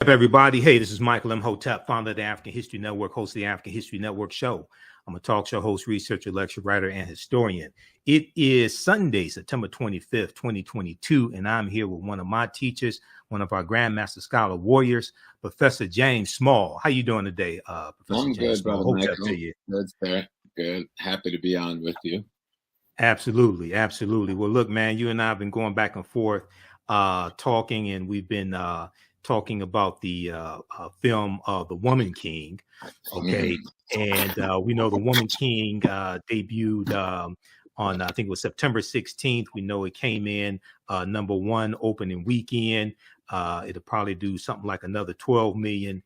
Up, everybody? Hey, this is Michael Imhotep, founder of the African History Network, host of the African History Network show. I'm a talk show host, researcher, lecturer, writer, and historian. It is Sunday, September 25th, 2022, and I'm here with one of my teachers, one of our Grandmaster Scholar Warriors, Professor James Small. How you doing today, Professor I'm James good, Small? Brother Michael. Good, sir. Good. Happy to be on with you. Absolutely, absolutely. Well, look, man, you and I have been going back and forth talking, and we've been talking about the film The Woman King. Okay. And we know The Woman King debuted on, I think it was September 16th. We know it came in number one opening weekend. It'll probably do something like another 12 million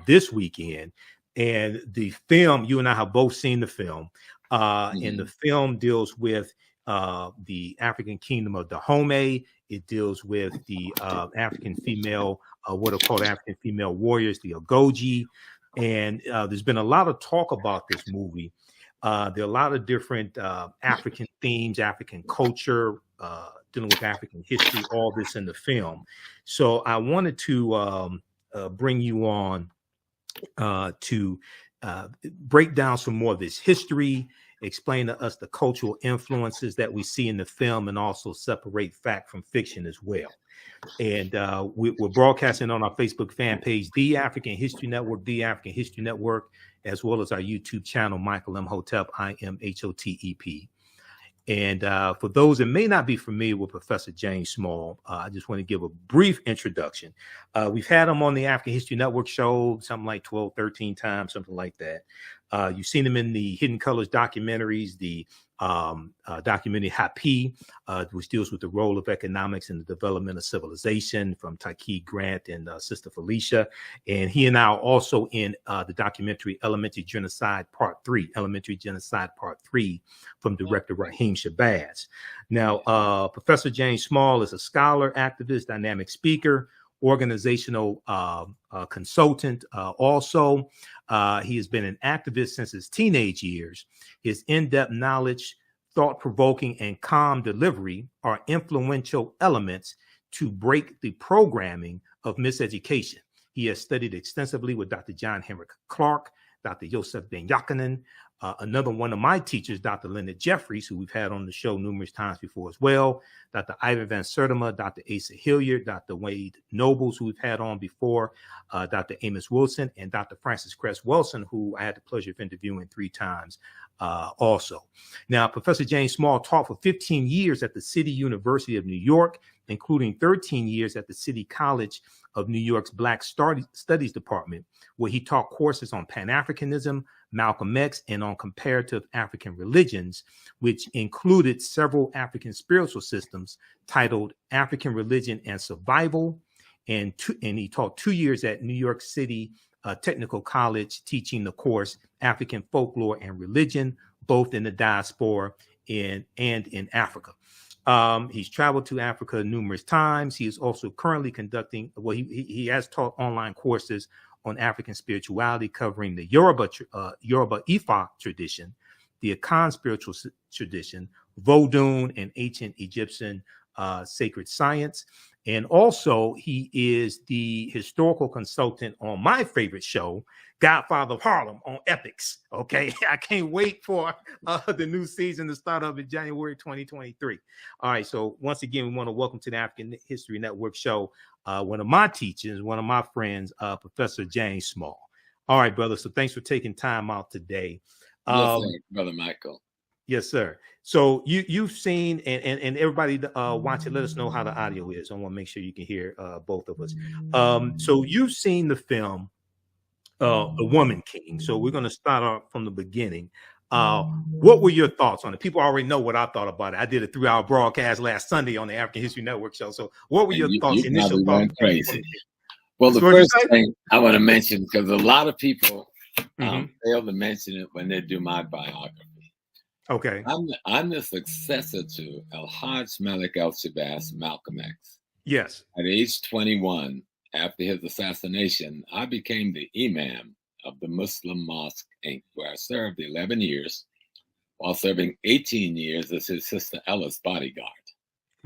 this weekend. And the film, you and I have both seen the film. And the film deals with the African kingdom of Dahomey. It deals with the African female, what are called African female warriors, the Agojie. And there's been a lot of talk about this movie. There are a lot of different African themes, African culture, dealing with African history, all this in the film. So I wanted to bring you on to break down some more of this history, explain to us the cultural influences that we see in the film, and also separate fact from fiction as well. And we're broadcasting on our Facebook fan page, The African History Network, The African History Network, as well as our YouTube channel, Michael Imhotep, Imhotep. And for those that may not be familiar with Professor James Small, I just want to give a brief introduction. We've had him on the African History Network show, something like 12, 13 times, something like that. You've seen him in the Hidden Colors documentaries, the documentary Hapi, which deals with the role of economics in the development of civilization, from Taki Grant and Sister Felicia. And he and I are also in the documentary Elementary Genocide Part 3, from director Raheem Shabazz. Now, Professor James Small is a scholar, activist, dynamic speaker, organizational consultant. Also, he has been an activist since his teenage years. His in-depth knowledge, thought-provoking, and calm delivery are influential elements to break the programming of miseducation. He has studied extensively with Dr. John Henrik Clark, Dr. Joseph Ben Yakinen, another one of my teachers, Dr. Leonard Jeffries, who we've had on the show numerous times before as well, Dr. Ivan Van Sertima, Dr. Asa Hilliard, Dr. Wade Nobles, who we've had on before, Dr. Amos Wilson, and Dr. Francis Cress Wilson, who I had the pleasure of interviewing 3 times also. Now, Professor James Small taught for 15 years at the City University of New York, including 13 years at the City College of New York's Black Studies Department, where he taught courses on Pan-Africanism, Malcolm X, and on comparative African religions, which included several African spiritual systems titled African Religion and Survival. And he taught 2 years at New York City Technical College, teaching the course African Folklore and Religion, both in the diaspora and in Africa. He's traveled to Africa numerous times. He is also currently conducting, well, he has taught online courses on African spirituality, covering the Yoruba Ifa tradition, the Akan spiritual tradition, Vodun, and ancient Egyptian sacred science. And also, he is the historical consultant on my favorite show, Godfather of Harlem, on Epics. Okay, I can't wait for the new season to start up in January 2023. All right, so once again, we want to welcome to the African History Network show one of my teachers, one of my friends, Professor James Small. All right, brother. So thanks for taking time out today. Yes, Brother Michael. Yes, sir. So you've seen, and everybody watching, let us know how the audio is. I want to make sure you can hear both of us. So you've seen the film The Woman King. So we're going to start off from the beginning. What were your thoughts on it? People already know what I thought about it. I did a 3-hour broadcast last Sunday on the African History Network show. So what were your thoughts? You initial thoughts? Crazy. Well, the first thing I want to mention, because a lot of people fail to mention it when they do my biography. Okay. I'm the successor to El-Hajj Malik El-Shabazz, Malcolm X. Yes. At age 21, after his assassination, I became the imam of the Muslim Mosque, Inc., where I served 11 years, while serving 18 years as his sister Ella's bodyguard.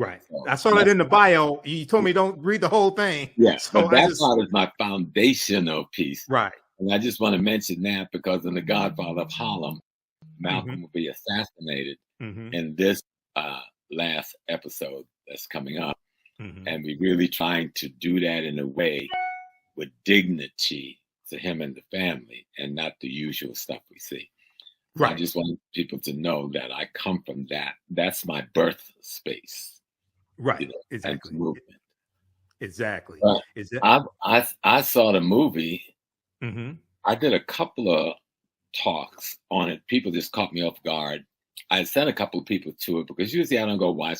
Right. So I saw that in the bio. You told me don't read the whole thing. Yeah, So but that part is my foundational piece. Right. And I just want to mention that because in The Godfather of Harlem, Malcolm will be assassinated in this last episode that's coming up. And we're really trying to do that in a way with dignity to him and the family and not the usual stuff we see. So I just want people to know that I come from that. That's my birth space. Right. You know, Exactly. Movement. Exactly. I saw the movie. I did a couple of talks on it. People just caught me off guard. I sent a couple of people to it because usually I don't go watch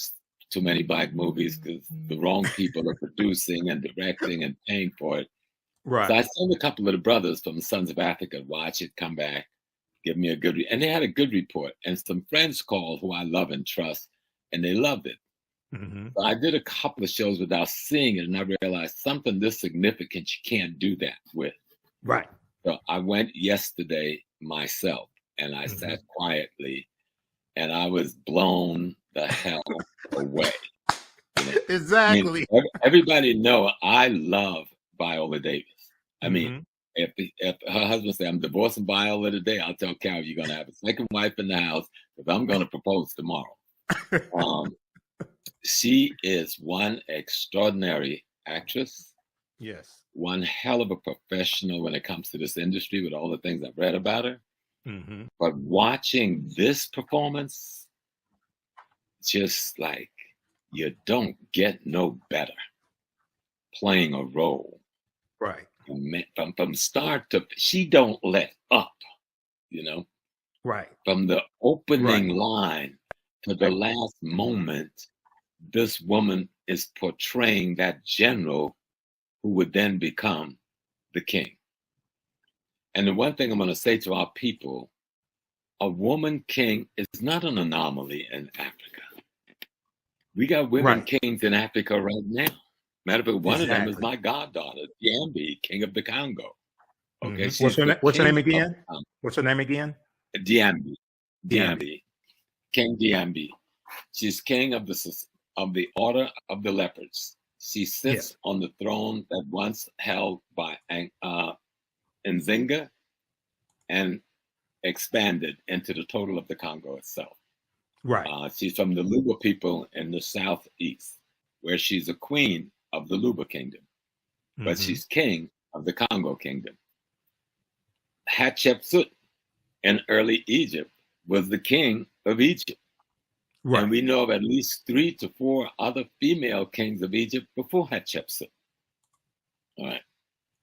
too many Black movies because the wrong people are producing and directing and paying for it. Right. So I sent a couple of the brothers from the Sons of Africa watch it, come back, give me a good and they had a good report. And some friends called who I love and trust, and they loved it. So I did a couple of shows without seeing it, and I realized something this significant you can't do that with. Right. So I went yesterday myself, and I sat quietly, and I was blown the hell away. You know? Exactly. I mean, everybody know I love Viola Davis. I mean, if her husband said, I'm divorcing Viola today, I'll tell Carol you're going to have a second wife in the house because I'm going to propose tomorrow. She is one extraordinary actress. Yes. One hell of a professional when it comes to this industry with all the things I've read about her. But watching this performance, just like you don't get no better playing a role. Right. From start to, she don't let up, you know. Right. From the opening line to the last moment, this woman is portraying that general who would then become the king. And the one thing I'm going to say to our people, a woman king is not an anomaly in Africa. We got women kings in Africa right now. Matter of fact, one of them is my goddaughter, Diambi, king of the Congo. Okay, what's her name again? What's her name again? Diambi. King Diambi. She's king of the Order of the Leopards. She sits on the throne that once held by Nzinga and expanded into the total of the Congo itself. Right. She's from the Luba people in the southeast, where she's a queen of the Luba kingdom, but she's king of the Congo kingdom. Hatshepsut in early Egypt was the king of Egypt. Right. And we know of at least 3 to 4 other female kings of Egypt before Hatshepsut. All right.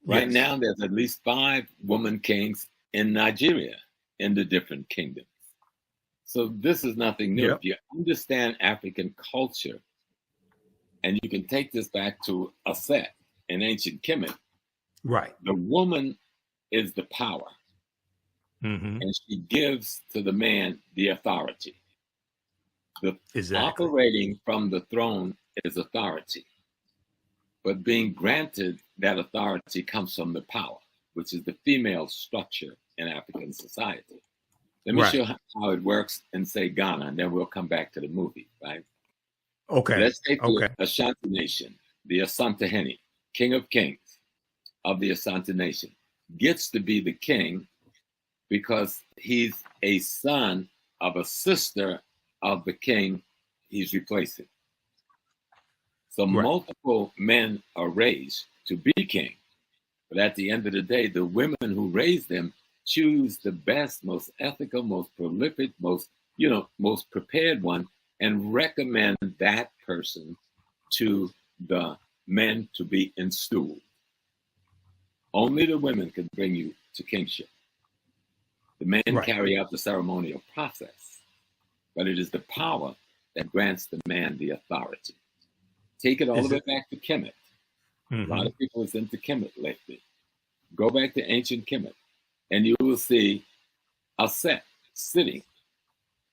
Right now, there's at least 5 woman kings in Nigeria in the different kingdoms. So this is nothing new. If you understand African culture, and you can take this back to Aset in ancient Kemet, the woman is the power, and she gives to the man the authority. Operating from the throne is authority, but being granted that authority comes from the power, which is the female structure in African society. Let me show how it works in, say, Ghana, and then we'll come back to the movie, right? Okay. Let's take the Ashanti Nation, the Asantehene, king of kings of the Asante Nation, gets to be the king because he's a son of a sister of the king he's replacing. So multiple men are raised to be king, but at the end of the day, the women who raise them choose the best, most ethical, most prolific, most prepared one, and recommend that person to the men to be installed. Only the women can bring you to kingship. The men carry out the ceremonial process, but it is the power that grants the man the authority. Take it all the way back to Kemet. A lot of people is into Kemet lately. Go back to ancient Kemet, and you will see Aset sitting,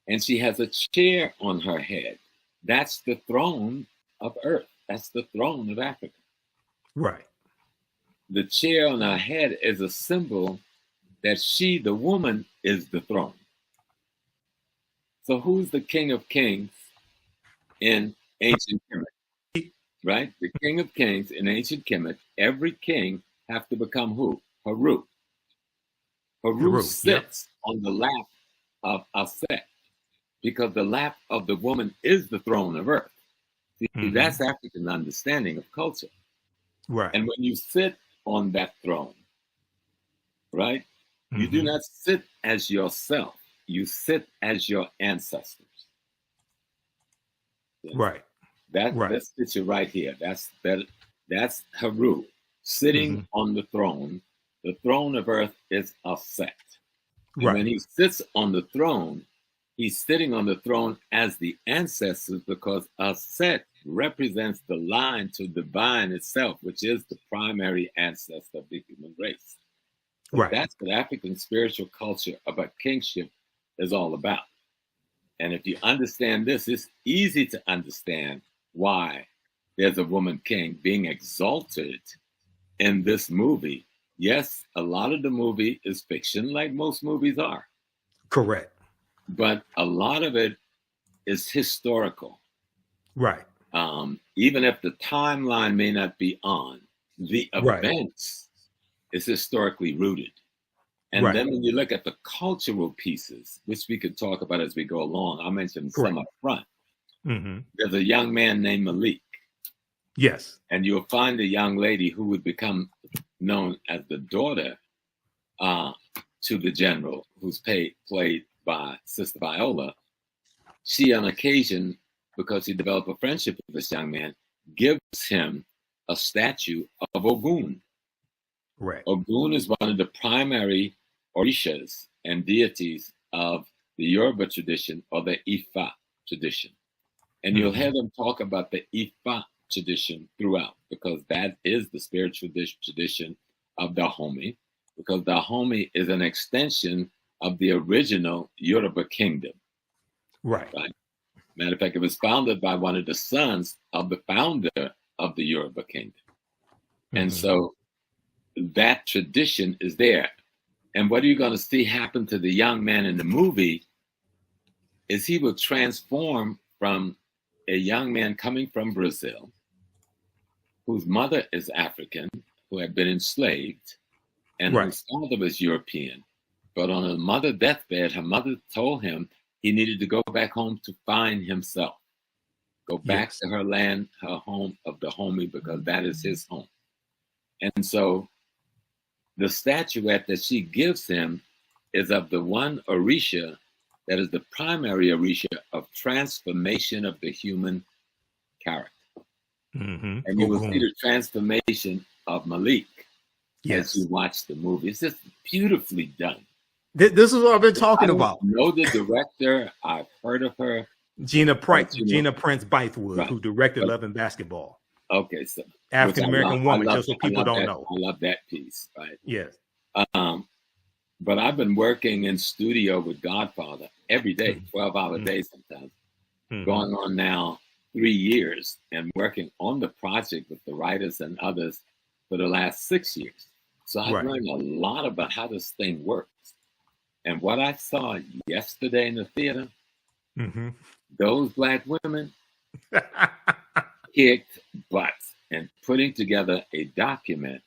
and she has a chair on her head. That's the throne of Earth. That's the throne of Africa. Right. The chair on her head is a symbol that she, the woman, is the throne. So who's the king of kings in ancient Kemet, right? The king of kings in ancient Kemet, every king have to become who? Haru. Haru sits on the lap of Aset because the lap of the woman is the throne of earth. See, that's African understanding of culture. Right. And when you sit on that throne, right, you do not sit as yourself. You sit as your ancestors. Right. That's picture right here. That's Haru sitting on the throne. The throne of earth is Aset. And when he sits on the throne, he's sitting on the throne as the ancestors because Aset represents the line to divine itself, which is the primary ancestor of the human race. So that's what African spiritual culture about kingship is all about. And if you understand this, it's easy to understand why there's a woman king being exalted in this movie. Yes, a lot of the movie is fiction, like most movies are. Correct. But a lot of it is historical. Right. Even if the timeline may not be on, the events is historically rooted. And then when you look at the cultural pieces, which we could talk about as we go along, I'll mention some up front. There's a young man named Malik. Yes. And you'll find a young lady who would become known as the daughter to the general, who's played by Sister Viola. She, on occasion, because she developed a friendship with this young man, gives him a statue of Ogun. Right. Ogun is one of the primary Orishas and deities of the Yoruba tradition or the Ifa tradition. And you'll hear them talk about the Ifa tradition throughout because that is the spiritual tradition of Dahomey, because Dahomey is an extension of the original Yoruba kingdom. Right. Matter of fact, it was founded by one of the sons of the founder of the Yoruba kingdom. And so that tradition is there. And what are you going to see happen to the young man in the movie is he will transform from a young man coming from Brazil, whose mother is African, who had been enslaved, and whose father was European. But on her mother's deathbed, her mother told him he needed to go back home to find himself. Go back to her land, her home of Dahomey, because that is his home. And so the statuette that she gives him is of the one Orisha that is the primary Orisha of transformation of the human character. And you will see the transformation of Malik as you watch the movie. It's just beautifully done. This is what I've been talking about. I know the director. I've heard of her. Gina Prince-Bythewood, who directed Love and Basketball. Okay, so African-American woman, just so people don't know. I love that piece, right? Yes. But I've been working in studio with Godfather every day, 12-hour days sometimes, going on now 3 years, and working on the project with the writers and others for the last 6 years. So I've learned a lot about how this thing works. And what I saw yesterday in the theater, those Black women kicked butt and putting together a document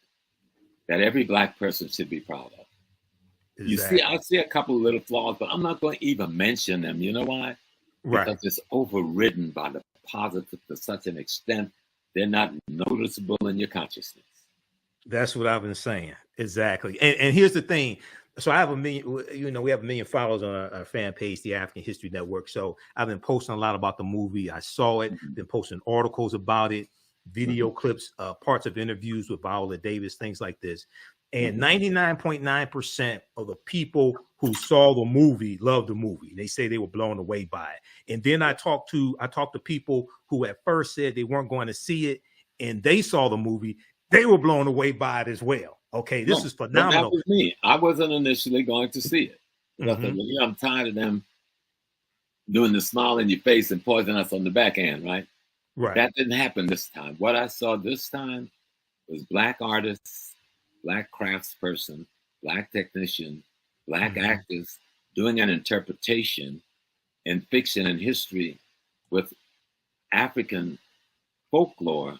that every Black person should be proud of. Exactly. You see, I see a couple of little flaws, but I'm not going to even mention them. You know why? Because it's overridden by the positive to such an extent, they're not noticeable in your consciousness. That's what I've been saying. Exactly. And here's the thing. So I have we have 1 million followers on our fan page, the African History Network. So I've been posting a lot about the movie. I saw it, been posting articles about it, video clips, parts of interviews with Viola Davis, things like this. And 99.9% of the people who saw the movie loved the movie. They say they were blown away by it. And then I talked to people who at first said they weren't going to see it, and they saw the movie. They were blown away by it as well. Okay, this is phenomenal. That was me. I wasn't initially going to see it. I'm tired of them doing the smile in your face and poisoning us on the back end, right? Right. That didn't happen this time. What I saw this time was Black artists, Black craftsperson, Black technician, Black actors doing an interpretation in fiction and history with African folklore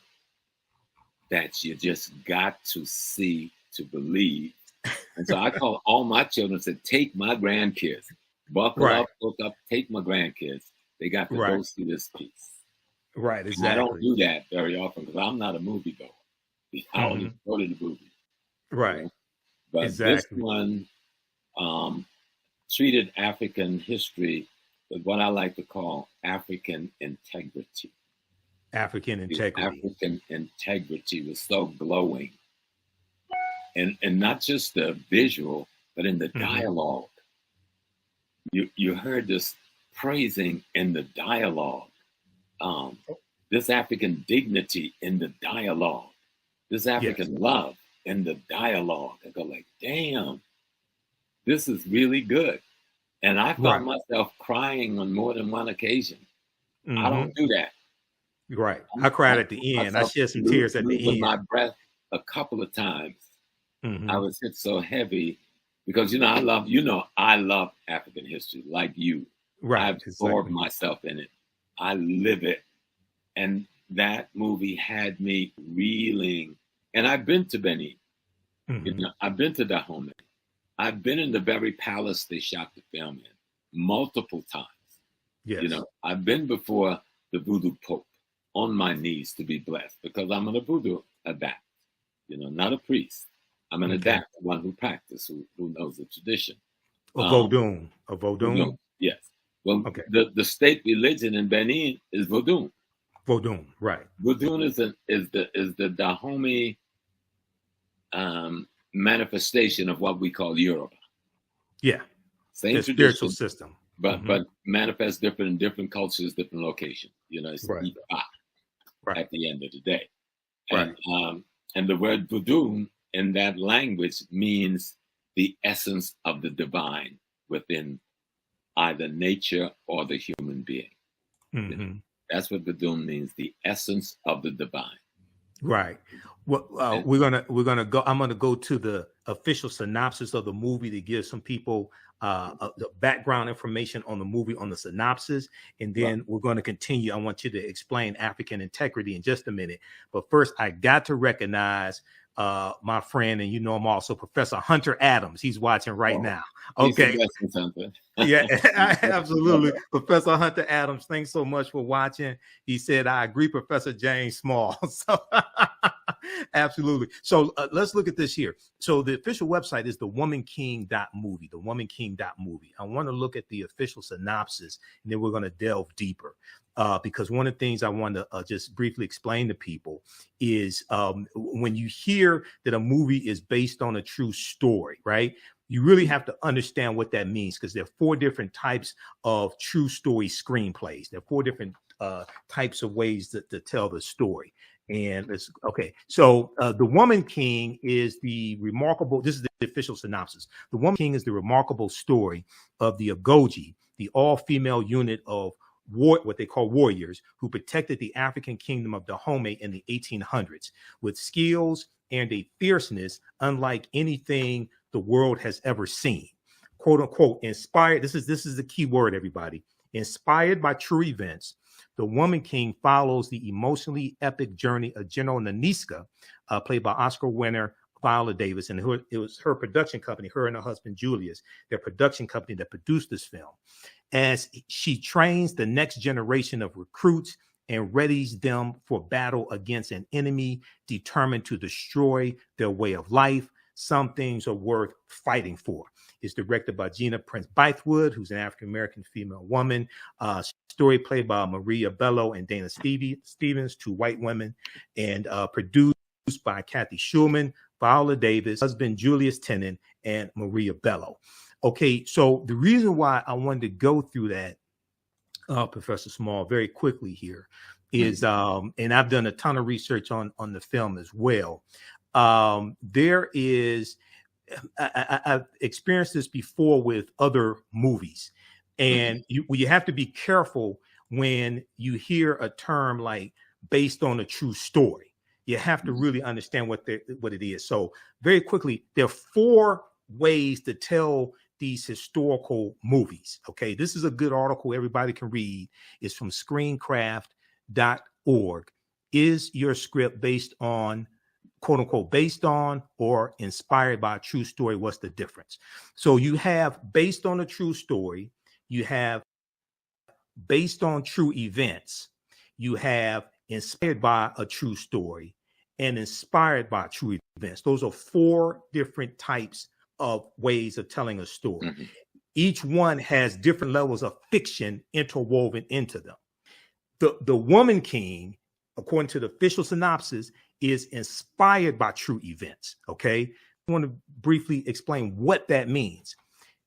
that you just got to see to believe. And so I call all my children and said, take my grandkids, buckle Right. up, hook up, take my grandkids. They got to Right. go see this piece. Right, And exactly. I don't do that very often because I'm not a movie goer. I only go to the movies. Right. You know? But Exactly. this one treated African history with what I like to call African integrity. African integrity. African integrity was so glowing. And not just the visual, but in the dialogue. You heard this praising in the dialogue. This African dignity in the dialogue. This African love in the dialogue. I go like, damn, this is really good. And I found myself crying on more than one occasion. I don't do that. Right. I cried at the end. I shed some tears at the end. My breath a couple of times. I was hit so heavy because I love African history like you. Right. I've absorbed myself in it. I live it. And that movie had me reeling. And I've been to Benin. I've been to Dahomey. I've been in the very palace they shot the film in multiple times. Yes. I've been before the voodoo pope on my knees to be blessed because I'm a voodoo adapt, not a priest. I'm an adapt, one who practices, who knows the tradition. A Vodun. Yes. Well, the state religion in Benin is Vodun. Vodun, right. Vodun is the Dahomey manifestation of what we call Yoruba. Yeah. Same the tradition, spiritual system. but manifests different in different cultures, different locations. It's Ifa at the end of the day. And the word voodoo in that language means the essence of the divine within either nature or the human being. That's what voodoo means, the essence of the divine. Right. Well, we're gonna go. I'm gonna go to the official synopsis of the movie to give some people the background information on the movie, on the synopsis, and then we're going to continue. I want you to explain African integrity in just a minute, but first I got to recognize my friend, and I'm also Professor Hunter Adams. He's watching right now. Okay. Yeah, absolutely. Professor Hunter Adams, thanks so much for watching. He said, I agree, Professor James Small. So absolutely. So let's look at this here. So the official website is thewomanking.movie, thewomanking.movie. I want to look at the official synopsis, and then we're going to delve deeper. Because one of the things I want to just briefly explain to people is when you hear that a movie is based on a true story, right? You really have to understand what that means, because there are 4 different types of true story screenplays. There are 4 different types of ways to tell the story. And so The Woman King is the remarkable, this is the official synopsis. The Woman King is the remarkable story of the Agojie, the all-female unit of what they call warriors who protected the African kingdom of Dahomey in the 1800s with skills and a fierceness unlike anything the world has ever seen. Quote unquote, inspired. This is the key word, everybody. Inspired by true events, The Woman King follows the emotionally epic journey of General Naniska, played by Oscar winner Viola Davis, and it was her production company, her and her husband Julius, their production company that produced this film, as she trains the next generation of recruits and readies them for battle against an enemy determined to destroy their way of life. Some things are worth fighting for. It's directed by Gina Prince-Bythewood, who's an African-American female woman. Story played by Maria Bello and Dana Stevens, 2 white women, and produced by Kathy Schulman, Viola Davis, husband Julius Tennant, and Maria Bello. Okay, so the reason why I wanted to go through that, Professor Small, very quickly here is, and I've done a ton of research on the film as well. There is, I've experienced this before with other movies, and you have to be careful when you hear a term like based on a true story. You have to really understand what it is. So very quickly, there are 4 ways to tell these historical movies. Okay, this is a good article everybody can read. It's from Screencraft. Is your script based on, quote unquote, based on or inspired by a true story? What's the difference? So you have based on a true story, you have based on true events, you have inspired by a true story, and inspired by true events. Those are four different types of ways of telling a story. Mm-hmm. Each one has different levels of fiction interwoven into them. The Woman King, according to the official synopsis, is inspired by true events. Okay. I want to briefly explain what that means.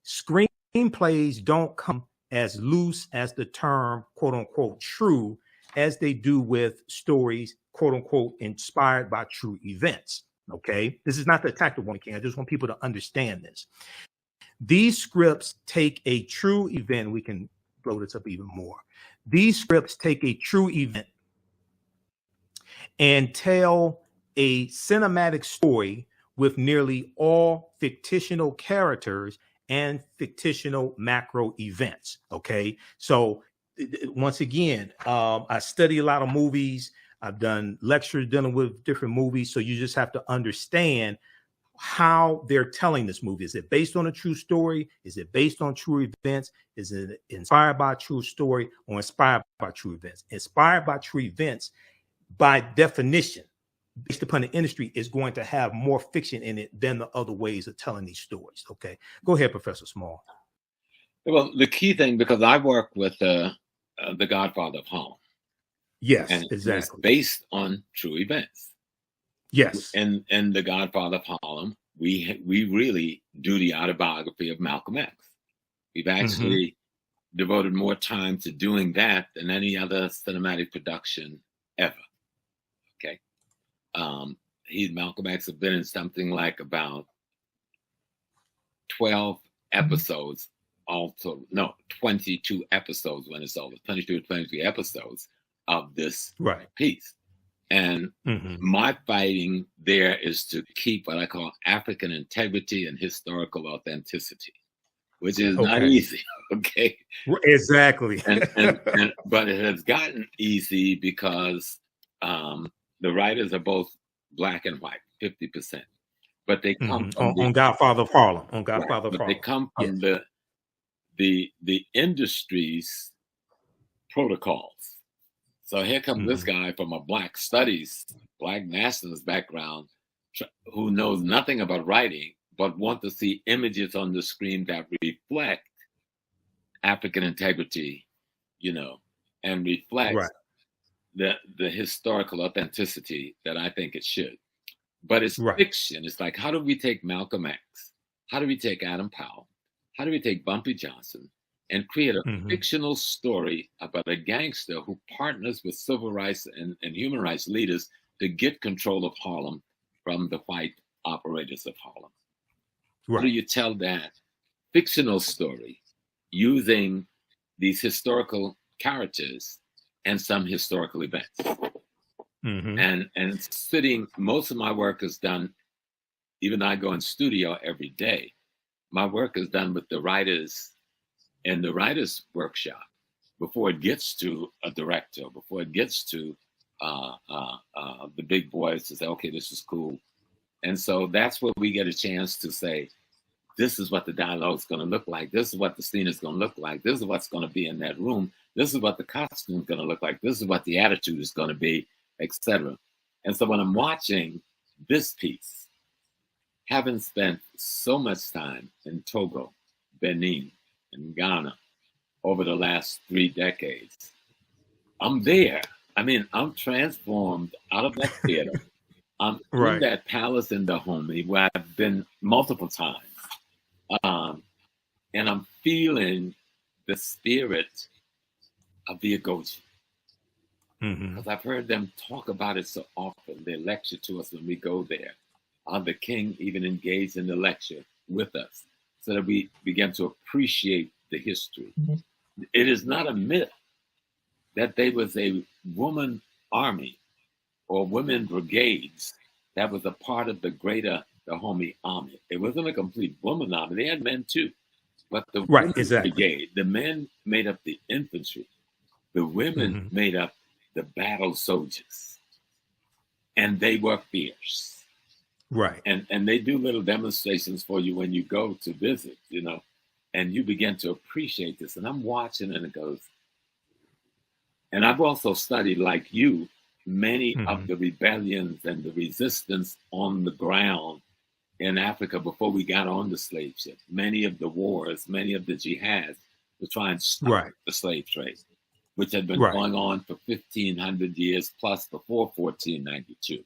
Screenplays don't come as loose as the term, quote unquote, true, as they do with stories, quote unquote, inspired by true events. Okay. This is not the attack of Woman King. I just want people to understand this. These scripts take a true event. We can blow this up even more. These scripts take a true event and tell a cinematic story with nearly all fictional characters and fictional macro events. Okay. So once again, I study a lot of movies. I've done lectures dealing with different movies. So you just have to understand how they're telling this movie. Is it based on a true story? Is it based on true events? Is it inspired by a true story or inspired by true events? Inspired by true events, by definition, based upon the industry, is going to have more fiction in it than the other ways of telling these stories. Okay. Go ahead, Professor Small. Well, the key thing, because I work with the Godfather of Harlem. Yes, and exactly. It's based on true events. Yes. And The Godfather of Harlem, we really do the autobiography of Malcolm X. We've actually devoted more time to doing that than any other cinematic production ever. Okay. Malcolm X has been in something like about 12 episodes, also, no, 22 episodes when it's over, 22 or 23 episodes of this piece. And my fighting there is to keep what I call African integrity and historical authenticity, which is not easy. Okay. Exactly. But it has gotten easy because the writers are both black and white, 50%. But they come from on Godfather of Harlem. On Godfather of Harlem. They come from the industry's protocols. So here comes this guy from a Black Studies, Black nationalist background, who knows nothing about writing, but want to see images on the screen that reflect African integrity, and reflect the historical authenticity that I think it should. But it's fiction. It's like, how do we take Malcolm X? How do we take Adam Powell? How do we take Bumpy Johnson and create a fictional story about a gangster who partners with civil rights and human rights leaders to get control of Harlem from the white operators of Harlem? How do you tell that fictional story using these historical characters and some historical events? And sitting, most of my work is done, even though I go in studio every day, my work is done with the writers in the writer's workshop before it gets to a director, before it gets to the big boys to say, okay, this is cool. And so that's where we get a chance to say, this is what the dialogue is going to look like. This is what the scene is going to look like. This is what's going to be in that room. This is what the costume is going to look like. This is what the attitude is going to be, etc. And so when I'm watching this piece, having spent so much time in Togo, Benin, and Ghana over the last 3 decades, I'm there. I mean, I'm transformed out of that theater. I'm in that palace in Dahomey where I've been multiple times. And I'm feeling the spirit of the Agojie. Because I've heard them talk about it so often. They lecture to us when we go there. The king even engaged in the lecture with us so that we begin to appreciate the history. It is not a myth that there was a woman army or women brigades that was a part of the greater Dahomey army. It wasn't a complete woman army. They had men too. But the women's brigade, the men made up the infantry. The women made up the battle soldiers, and they were fierce. Right. And they do little demonstrations for you when you go to visit, you know, and you begin to appreciate this. And I'm watching, and it goes. And I've also studied, like you, many of the rebellions and the resistance on the ground in Africa before we got on the slave ship. Many of the wars, many of the jihads to try and stop the slave trade, which had been going on for 1,500 years plus before 1492.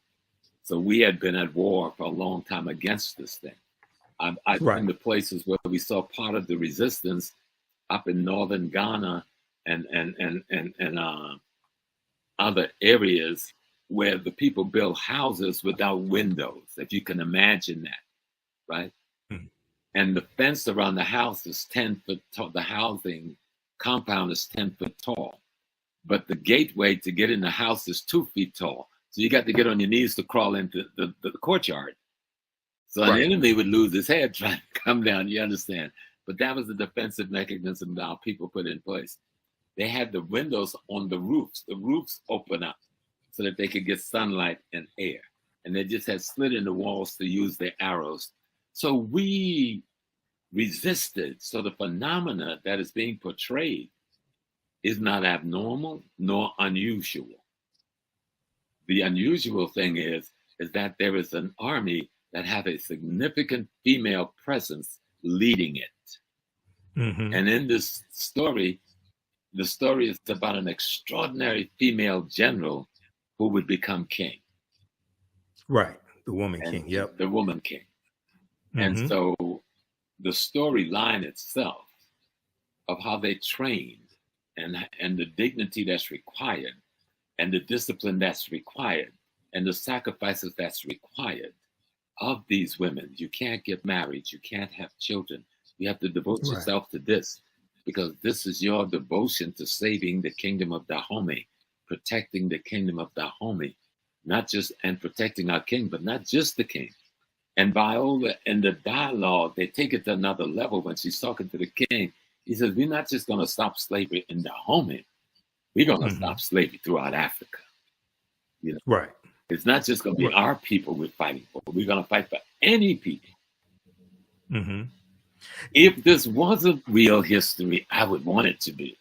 So we had been at war for a long time against this thing. I've been to places where we saw part of the resistance up in northern Ghana and other areas where the people built houses without windows, if you can imagine that, right? And the fence around the house is 10 foot tall. The housing compound is 10 foot tall, but the gateway to get in the house is 2 feet tall. So you got to get on your knees to crawl into the courtyard. So an enemy would lose his head trying to come down, you understand? But that was the defensive mechanism that our people put in place. They had the windows on the roofs. The roofs open up so that they could get sunlight and air. And they just had slit in the walls to use their arrows. So we resisted. So the phenomena that is being portrayed is not abnormal nor unusual. The unusual thing is that there is an army that have a significant female presence leading it. And in this story, the story is about an extraordinary female general who would become king. Right. The woman king. Yep. The woman king. And so the storyline itself of how they trained and the dignity that's required and the discipline that's required and the sacrifices that's required of these women. You can't get married. You can't have children. You have to devote yourself to this, because this is your devotion to saving the kingdom of Dahomey, protecting the kingdom of Dahomey, not just, and protecting our king, but not just the king. And Viola, in the dialogue, they take it to another level when she's talking to the king. He says, we're not just going to stop slavery in Dahomey. We're going to stop slavery throughout Africa. You know? Right. It's not just going to be our people we're fighting for. We're going to fight for any people. If this wasn't real history, I would want it to be.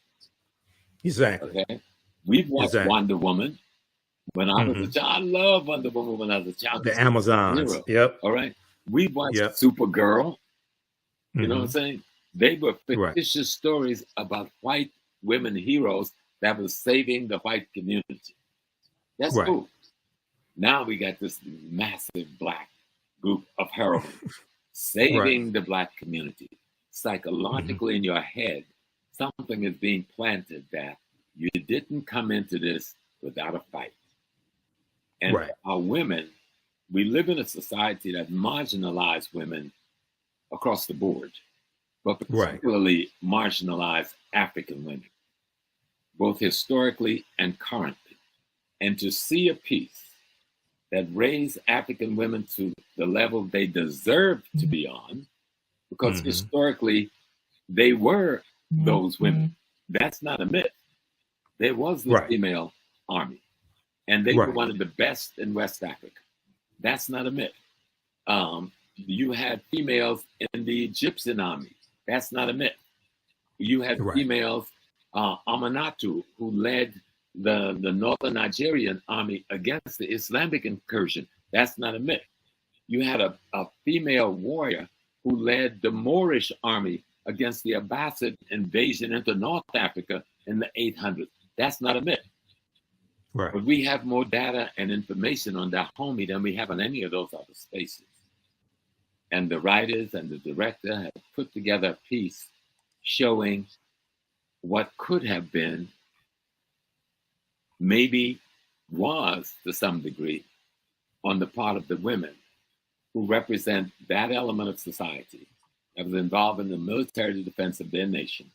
Exactly. Okay. We've watched Wonder Woman. When I was a child, I loved Wonder Woman when I was a child. The Amazons. Hero. Yep. All right. We watched Supergirl. You know what I'm saying? They were fictitious stories about white women heroes that was saving the white community. That's cool. Now we got this massive black group of heroines saving the black community. Psychologically in your head, something is being planted that you didn't come into this without a fight. And our women, we live in a society that marginalizes women across the board, but particularly marginalized African women, both historically and currently. And to see a piece that raised African women to the level they deserve to be on, because historically they were those women. That's not a myth. There was the female army, and they were one of the best in West Africa. That's not a myth. You had females in the Egyptian army. That's not a myth. You had females, Amanatu, who led the northern Nigerian army against the Islamic incursion. That's not a myth. You had a female warrior who led the Moorish army against the Abbasid invasion into North Africa in the 800s. That's not a myth. But we have more data and information on Dahomey than we have on any of those other spaces. And the writers and the director have put together a piece showing what could have been, maybe was to some degree, on the part of the women who represent that element of society that was involved in the military defense of their nation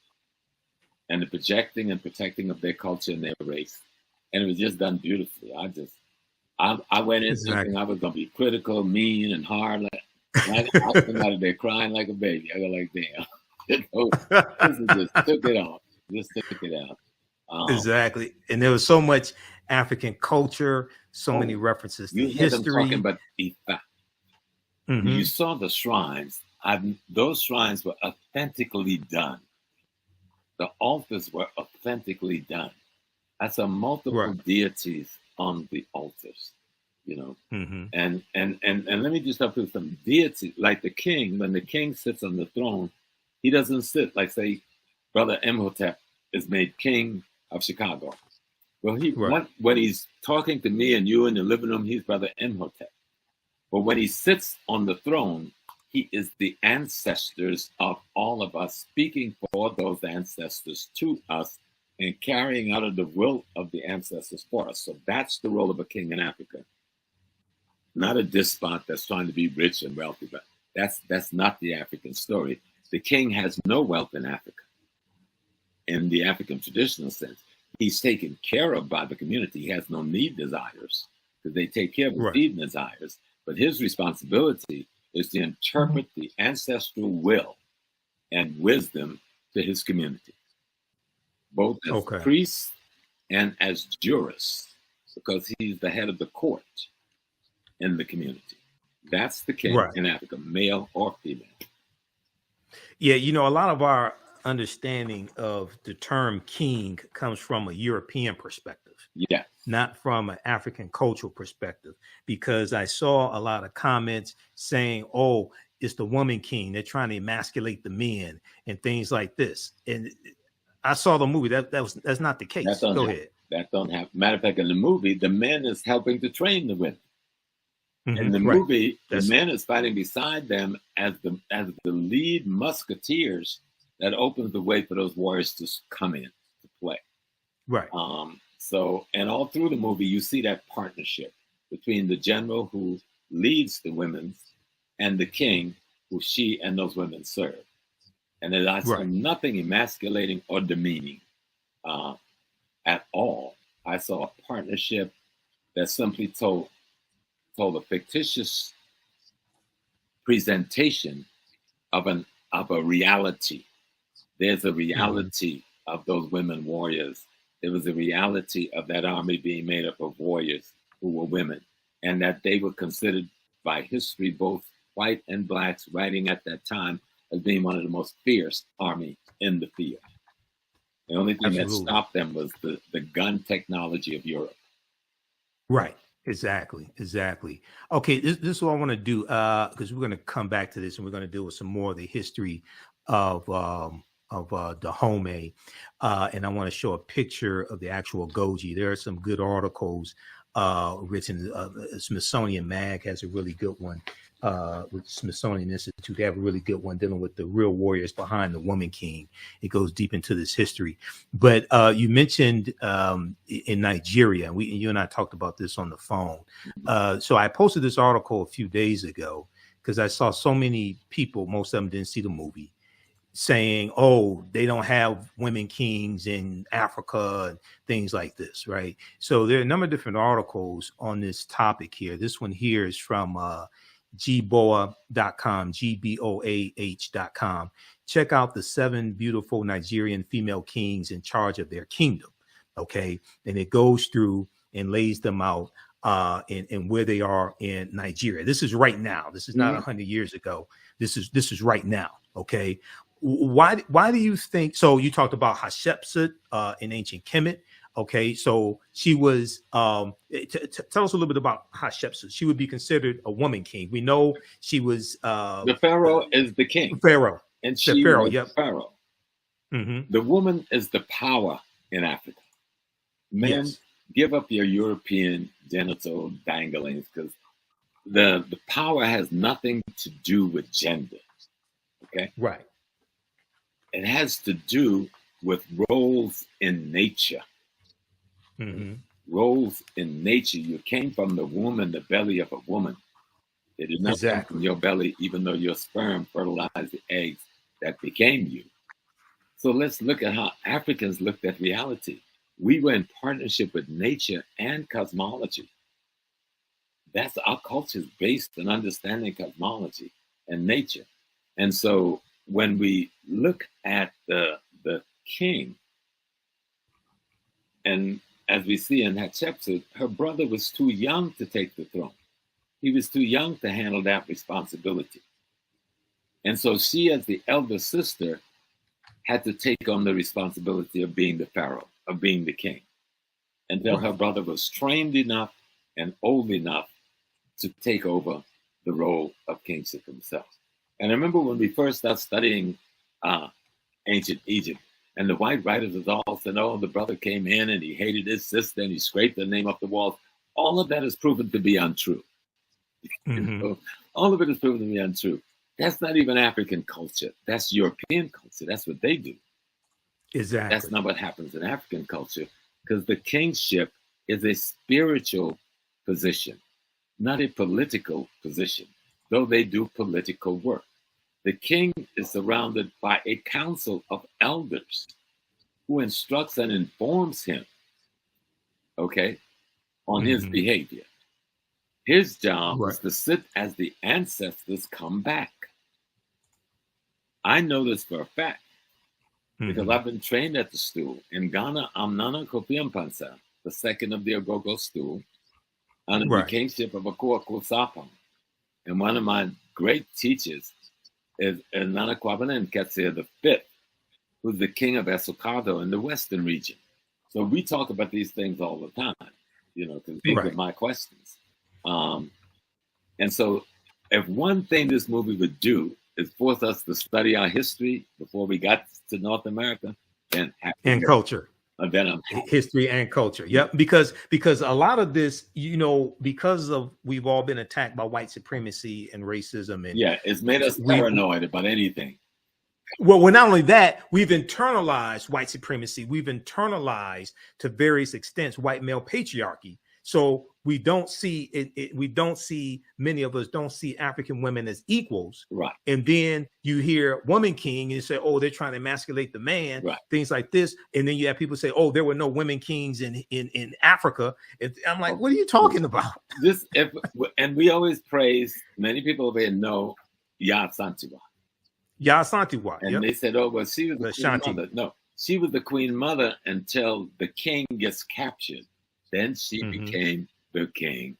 and the projecting and protecting of their culture and their race. And it was just done beautifully. I went in thinking I was going to be critical, mean, and hard. I was out of there crying like a baby. I go like, damn. This just took it off. Just took it out. Exactly. And there was so much African culture, so many references to you hear them talking history. about Ifa. You saw the shrines. Those shrines were authentically done. The altars were authentically done. I saw multiple deities on the altars, you know. And let me just help you with some deities, like the king. When the king sits on the throne, he doesn't sit like, say, Brother Imhotep is made king of Chicago. Well, when he's talking to me and you in the living room, he's Brother Imhotep. But when he sits on the throne, he is the ancestors of all of us, speaking for those ancestors to us and carrying out of the will of the ancestors for us. So that's the role of a king in Africa. Not a despot that's trying to be rich and wealthy, but that's not the African story. The king has no wealth in Africa. In the African traditional sense, he's taken care of by the community. He has no need desires because they take care of his need desires. But his responsibility is to interpret the ancestral will and wisdom to his community, both as priest and as jurist, because he's the head of the court in the community. That's the king in Africa, male or female. Yeah, you know, a lot of our understanding of the term king comes from a European perspective. Yeah. Not from an African cultural perspective, because I saw a lot of comments saying, oh, it's the woman king. They're trying to emasculate the men and things like this. And I saw the movie. That's not the case. Go ahead. That don't happen. Matter of fact, in the movie, the man is helping to train the women. In the movie, the man is fighting beside them as the lead musketeers that opens the way for those warriors to come in to play. Right. So, and all through the movie, you see that partnership between the general who leads the women and the king who she and those women serve. And I saw nothing emasculating or demeaning at all. I saw a partnership that simply told a fictitious presentation of a reality. There's a reality of those women warriors. There was a reality of that army being made up of warriors who were women, and that they were considered by history, both white and blacks, writing at that time, as being one of the most fierce army in the field. The only thing that stopped them was the gun technology of Europe. Right. Exactly. Okay, this is what I want to do, because we're going to come back to this and we're going to deal with some more of the history of Dahomey, and I want to show a picture of the actual Agojie. There are some good articles written. Smithsonian Mag has a really good one with Smithsonian Institute. They have a really good one dealing with the real warriors behind the woman king. It goes deep into this history. But you mentioned in Nigeria, and you and I talked about this on the phone. So I posted this article a few days ago because I saw so many people, most of them didn't see the movie, saying, oh, they don't have women kings in Africa and things like this, right? So there are a number of different articles on this topic here. This one here is from gboah.com, gboah.com. Check out the 7 beautiful Nigerian female kings in charge of their kingdom, okay? And it goes through and lays them out and where they are in Nigeria. This is right now. This is not 100 years ago. This is right now, okay? Why do you think? So you talked about Hatshepsut in ancient Kemet. Okay, so she was. Tell us a little bit about Hatshepsut. She would be considered a woman king. We know she was. The pharaoh is the king. Pharaoh, and she pharaoh. Was Yep. Pharaoh. The woman is the power in Africa. Men, give up your European genital danglings, because the power has nothing to do with gender. Okay, right. It has to do with roles in nature. Roles in nature. You came from the womb and the belly of a woman. It did not come from your belly, even though your sperm fertilized the eggs that became you. So let's look at how Africans looked at reality. We were in partnership with nature and cosmology. That's our culture is based on understanding cosmology and nature. And so when we look at the king, And as we see in Hatshepsut, her brother was too young to take the throne. He was too young to handle that responsibility. And so she, as the elder sister, had to take on the responsibility of being the pharaoh, of being the king, until her brother was trained enough and old enough to take over the role of kingship himself. And I remember when we first started studying ancient Egypt, and the white writers was all said, oh, the brother came in and he hated his sister and he scraped the name off the walls. All of that is proven to be untrue. So all of it is proven to be untrue. That's not even African culture. That's European culture. That's what they do. Exactly. That's not what happens in African culture, because the kingship is a spiritual position, not a political position, though they do political work. The king is surrounded by a council of elders who instructs and informs him, on his behavior. His job is to sit as the ancestors come back. I know this for a fact because I've been trained at the stool. In Ghana, I'm Nana Kofi Mpansa, the second of the Ogogo stool, under the kingship of Akua Sapong. And one of my great teachers is Nana Kwabena Nketse the fifth, who's the king of Esokado in the Western region. So we talk about these things all the time, because these are my questions. And so if one thing this movie would do is force us to study our history before we got to North America, then and culture. Then I'm history and culture. Yep. Because a lot of this, because of we've all been attacked by white supremacy and racism, and it's made us paranoid about anything. Well, not only that, we've internalized white supremacy. We've internalized to various extents white male patriarchy. So we don't see it. We don't see, many of us don't see African women as equals. Right. And then you hear woman king and you say, oh, they're trying to emasculate the man, things like this. And then you have people say, oh, there were no women kings in Africa. And I'm like, what are you talking about? And we always praise, many people over here know Ya Santiwa. Ya Santiwa. And they said, oh, well, she was the queen mother. No, she was the queen mother until the king gets captured. Then she became the king.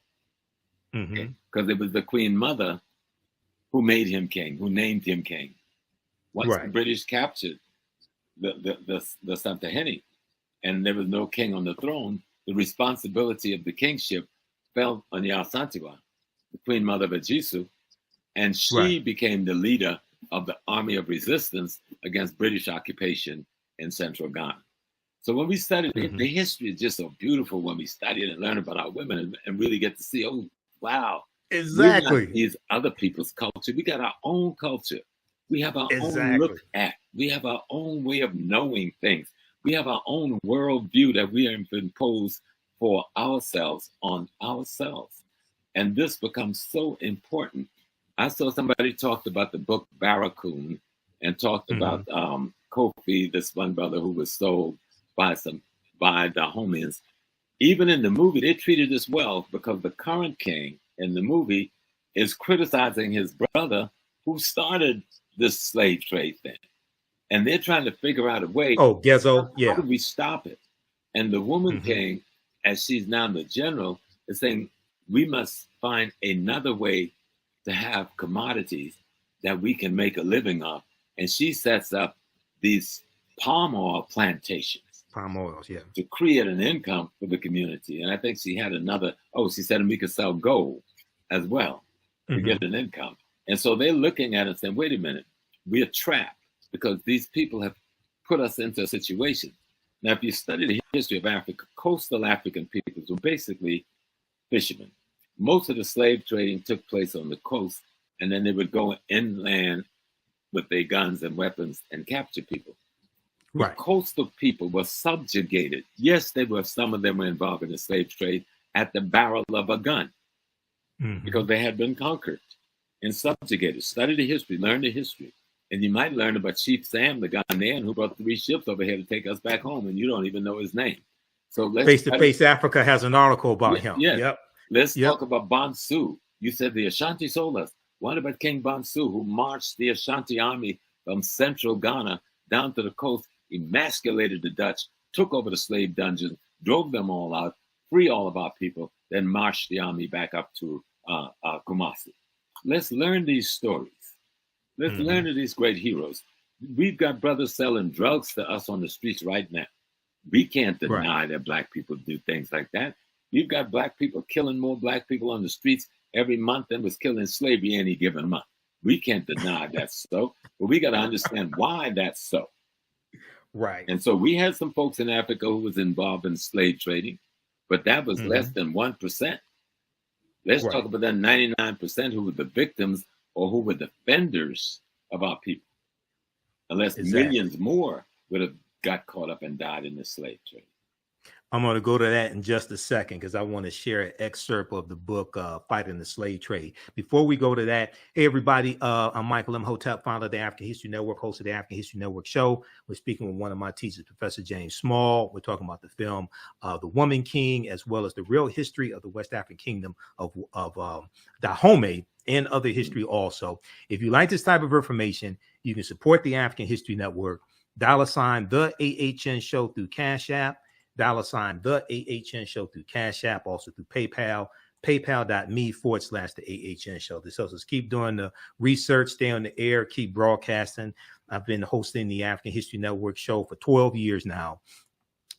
Because it was the queen mother who made him king, who named him king. Once the British captured the Santahene and there was no king on the throne, the responsibility of the kingship fell on Yasantiwa, the queen mother of Ajisu, and she became the leader of the army of resistance against British occupation in central Ghana. So when we study the history is just so beautiful when we study it and learn about our women and really get to see, oh, wow. Exactly. These other people's culture. We got our own culture. We have our own look at. We have our own way of knowing things. We have our own worldview that we have imposed for ourselves on ourselves. And this becomes so important. I saw somebody talked about the book Barracoon and talked about Kofi, this one brother who was sold by Dahomeans. Even in the movie, they treated this well because the current king in the movie is criticizing his brother who started this slave trade thing. And they're trying to figure out a way. Oh, Gezo, How do we stop it? And the woman king, as she's now the general, is saying, we must find another way to have commodities that we can make a living off. And she sets up these palm oil plantations. Palm oils, to create an income for the community. And I think she had she said we could sell gold as well to get an income. And so they're looking at it and saying, wait a minute, we're trapped because these people have put us into a situation. Now, if you study the history of Africa, coastal African peoples were basically fishermen. Most of the slave trading took place on the coast, and then they would go inland with their guns and weapons and capture people. The coastal people were subjugated. Yes, some of them were involved in the slave trade at the barrel of a gun because they had been conquered and subjugated. Study the history, learn the history. And you might learn about Chief Sam, the Ghanaian who brought 3 ships over here to take us back home, and you don't even know his name. So Face to Face Africa has an article about him. Let's talk about Bonsu. You said the Ashanti sold us. What about King Bonsu, who marched the Ashanti army from central Ghana down to the coast, emasculated the Dutch, took over the slave dungeon, drove them all out, free all of our people, then marched the army back up to Kumasi. Let's learn these stories. Let's learn of these great heroes. We've got brothers selling drugs to us on the streets right now. We can't deny that Black people do things like that. You've got Black people killing more Black people on the streets every month than was killed in slavery any given month. We can't deny that's so, but we got to understand why that's so. Right. And so we had some folks in Africa who was involved in slave trading, but that was less than 1%. Let's talk about that 99% who were the victims or who were defenders of our people. Unless millions more would have got caught up and died in the slave trade. I'm going to go to that in just a second because I want to share an excerpt of the book, Fighting the Slave Trade. Before we go to that, hey, everybody, I'm Michael Imhotep, founder of the African History Network, host of the African History Network show. We're speaking with one of my teachers, Professor James Small. We're talking about the film, The Woman King, as well as the real history of the West African kingdom of Dahomey and other history also. If you like this type of information, you can support the African History Network, $ the AHN show through Cash App, $ the AHN show through Cash App, also through PayPal, paypal.me/the AHN show. This helps us keep doing the research, stay on the air, keep broadcasting. I've been hosting the African History Network show for 12 years now.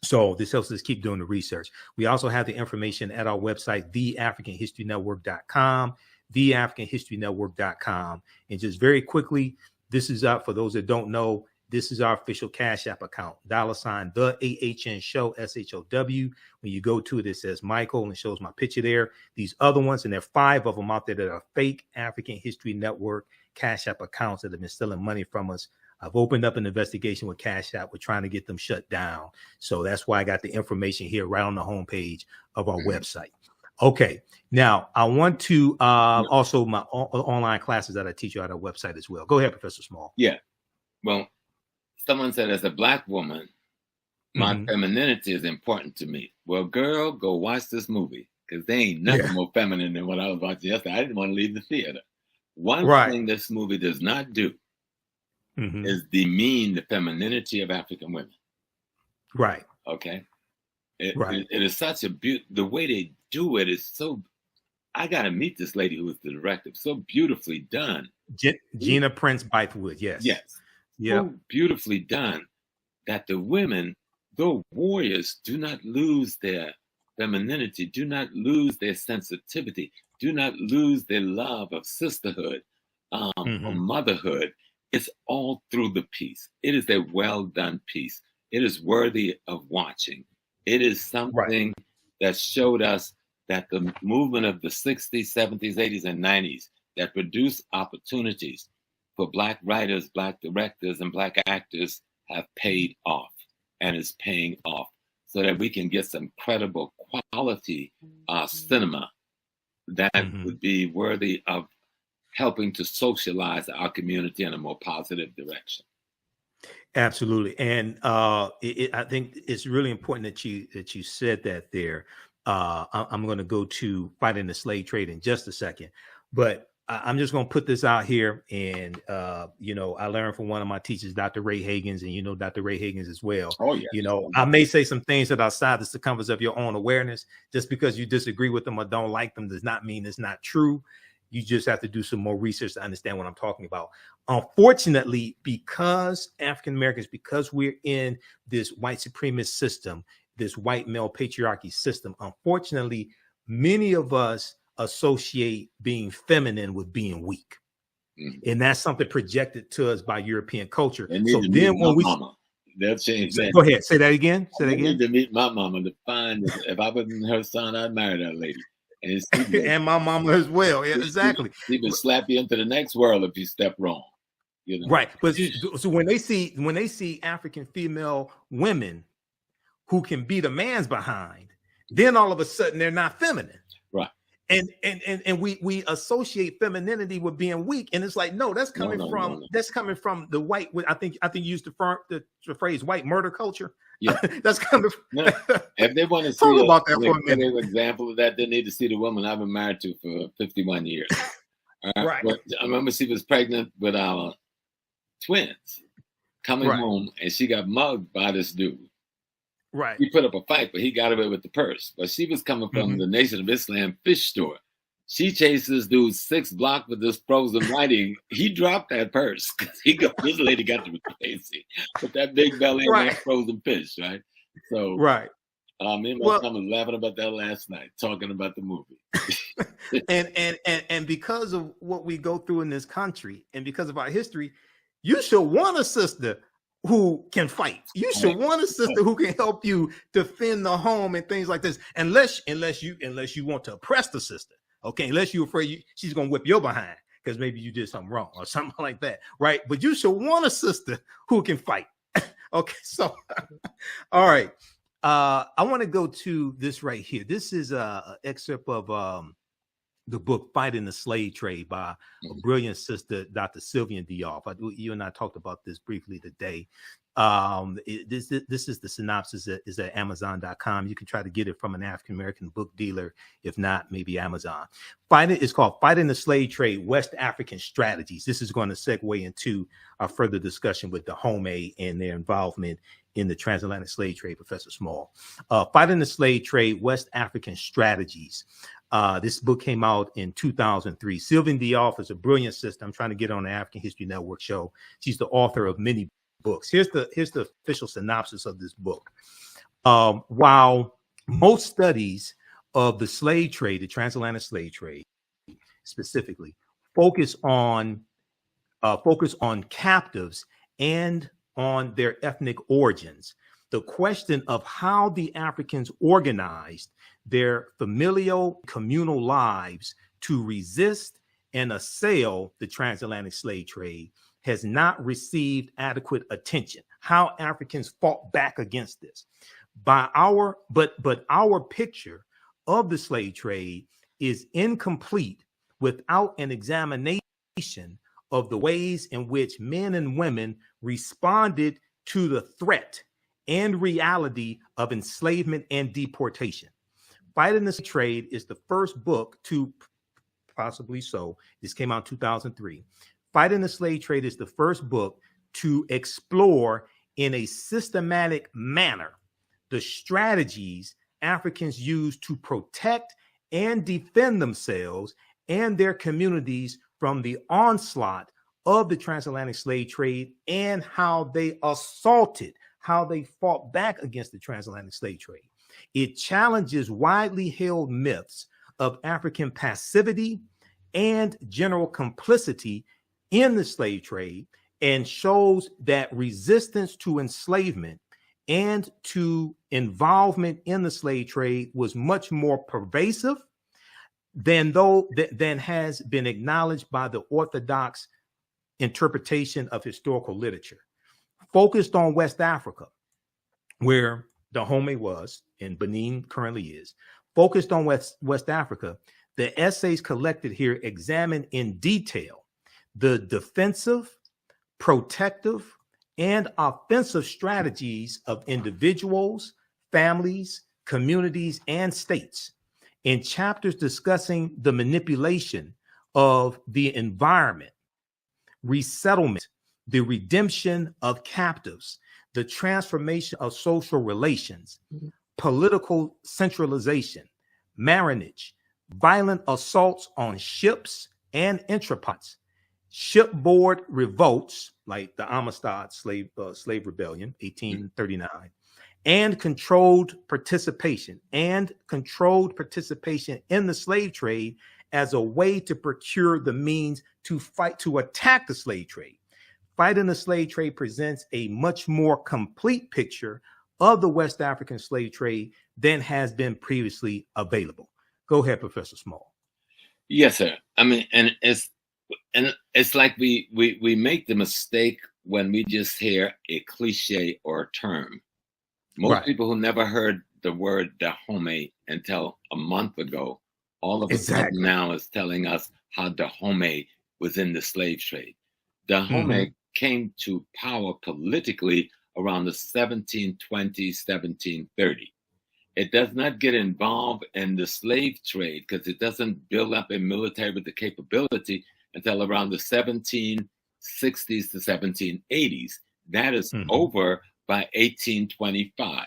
So this helps us keep doing the research. We also have the information at our website, TheAFricanHistoryNetwork.com, TheAfricanHistoryNetwork.com. And just very quickly, this is up for those that don't know. This is our official Cash App account, $ the AHN show, SHOW. When you go to it, it says Michael and it shows my picture there. These other ones, and there are 5 of them out there that are fake African History Network Cash App accounts that have been stealing money from us. I've opened up an investigation with Cash App. We're trying to get them shut down. So that's why I got the information here right on the homepage of our website. Okay. Now, I want to also my online classes that I teach you at our website as well. Go ahead, Professor Small. Yeah. Well, someone said, as a Black woman, my femininity is important to me. Well, girl, go watch this movie because they ain't nothing more feminine than what I was watching yesterday. I didn't want to leave the theater. One thing this movie does not do is demean the femininity of African women. Right. Okay. It is such a the way they do it is so. I got to meet this lady who was the director. So beautifully done. Gina Prince-Bythewood. Yes. Yes. Yeah. So beautifully done that the women, though warriors, do not lose their femininity, do not lose their sensitivity, do not lose their love of sisterhood or motherhood. It's all through the piece. It is a well done piece. It is worthy of watching. It is something that showed us that the movement of the 60s, 70s, 80s, and 90s that produced opportunities for Black writers, Black directors, and Black actors have paid off and is paying off so that we can get some credible quality cinema that would be worthy of helping to socialize our community in a more positive direction. Absolutely. And I think it's really important that you said that there. I'm going to go to Fighting the Slave Trade in just a second, but I'm just going to put this out here. And, I learned from one of my teachers, Dr. Ray Hagins, and Dr. Ray Hagins as well. Oh, yeah. I may say some things that are outside the circumference of your own awareness. Just because you disagree with them or don't like them does not mean it's not true. You just have to do some more research to understand what I'm talking about. Unfortunately, because African Americans, because we're in this white supremacist system, this white male patriarchy system, unfortunately, many of us associate being feminine with being weak. And that's something projected to us by European culture. So then when they'll change that. Go ahead. Say that again. I need to meet my mama to find if I wasn't her son, I'd marry that lady. And my mama as well. Yeah, exactly. She would slap you into the next world if you step wrong. Right. But so when they see African female women who can beat a man's behind, then all of a sudden they're not feminine. Right. And we associate femininity with being weak. And it's like, no, that's coming from the white. I think you used the phrase white murder culture. Yeah. That's coming from. If they want to see an example of that, they need to see the woman I've been married to for 51 years. Right. But I remember she was pregnant with our twins coming home, and she got mugged by this dude. Right. He put up a fight, but he got away with the purse. But she was coming from the Nation of Islam fish store. She chased this dude 6 blocks with this frozen whiting. He dropped that purse because this lady got to replace it with that big belly and that frozen fish, right? So, me and my son was laughing about that last night, talking about the movie. and because of what we go through in this country, and because of our history, you should want a sister who can fight. You should want a sister who can help you defend the home and things like this. Unless you want to oppress the sister, okay? Unless you're afraid she's gonna whip your behind because maybe you did something wrong or something like that, right? But you should want a sister who can fight. Okay, so all right. I want to go to this right here. This is an excerpt of the book Fighting the Slave Trade by a brilliant sister, Dr. Sylvian Diop. You and I talked about this briefly today. This is the synopsis is at Amazon.com. You can try to get it from an African-American book dealer. If not, maybe Amazon. It's called Fighting the Slave Trade, West African Strategies. This is going to segue into our further discussion with Dahomey and their involvement in the transatlantic slave trade, Professor Small. Fighting the Slave Trade, West African Strategies. This book came out in 2003. Sylvian Diop is a brilliant sister. I'm trying to get on the African History Network show. She's the author of many books. Here's the official synopsis of this book. While most studies of the slave trade, the transatlantic slave trade specifically, focus on captives and on their ethnic origins, the question of how the Africans organized their familial communal lives to resist and assail the transatlantic slave trade has not received adequate attention. How Africans fought back against this. But our picture of the slave trade is incomplete without an examination of the ways in which men and women responded to the threat and reality of enslavement and deportation. Fighting the Slave Trade is the first book to, possibly so, this came out in 2003. Fighting the Slave Trade is the first book to explore in a systematic manner the strategies Africans used to protect and defend themselves and their communities from the onslaught of the transatlantic slave trade, and how they fought back against the transatlantic slave trade. It challenges widely held myths of African passivity and general complicity in the slave trade, and shows that resistance to enslavement and to involvement in the slave trade was much more pervasive than has been acknowledged by the orthodox interpretation of historical literature. Focused on West Africa, where Dahomey was and Benin currently is, focused on West Africa, the essays collected here examine in detail the defensive, protective, and offensive strategies of individuals, families, communities, and states. In chapters discussing the manipulation of the environment, resettlement, the redemption of captives, the transformation of social relations, political centralization, marriage, violent assaults on ships and entrepots, shipboard revolts like the Amistad slave rebellion, 1839, and controlled participation in the slave trade as a way to procure the means to attack the slave trade. Fighting the Slave Trade presents a much more complete picture of the West African slave trade than has been previously available. Go ahead, Professor Small. Yes, sir. I mean, and it's like we make the mistake when we just hear a cliche or a term. Most people who never heard the word Dahomey until a month ago, all of a sudden now is telling us how Dahomey was in the slave trade. Dahomey came to power politically around the 1720s, 1730. It does not get involved in the slave trade because it doesn't build up a military with the capability until around the 1760s to 1780s. That is over by 1825.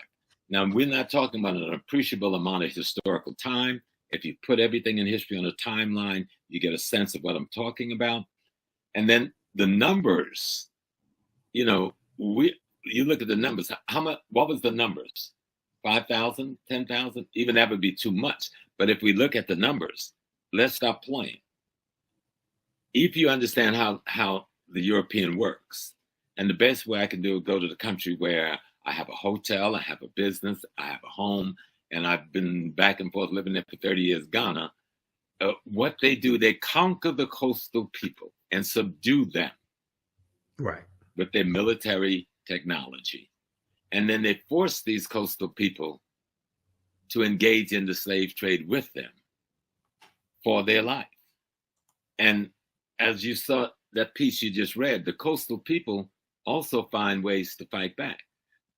Now, we're not talking about an appreciable amount of historical time. If you put everything in history on a timeline, you get a sense of what I'm talking about. And then the numbers, you look at the numbers. How much? What was the numbers? 5,000, 10,000? Even that would be too much. But if we look at the numbers, let's stop playing. If you understand how the European works, and the best way I can do is go to the country where I have a hotel, I have a business, I have a home, and I've been back and forth living there for 30 years, Ghana. What they do, they conquer the coastal people and subdue them. Right. With their military technology. And then they force these coastal people to engage in the slave trade with them for their life. And as you saw that piece you just read, the coastal people also find ways to fight back.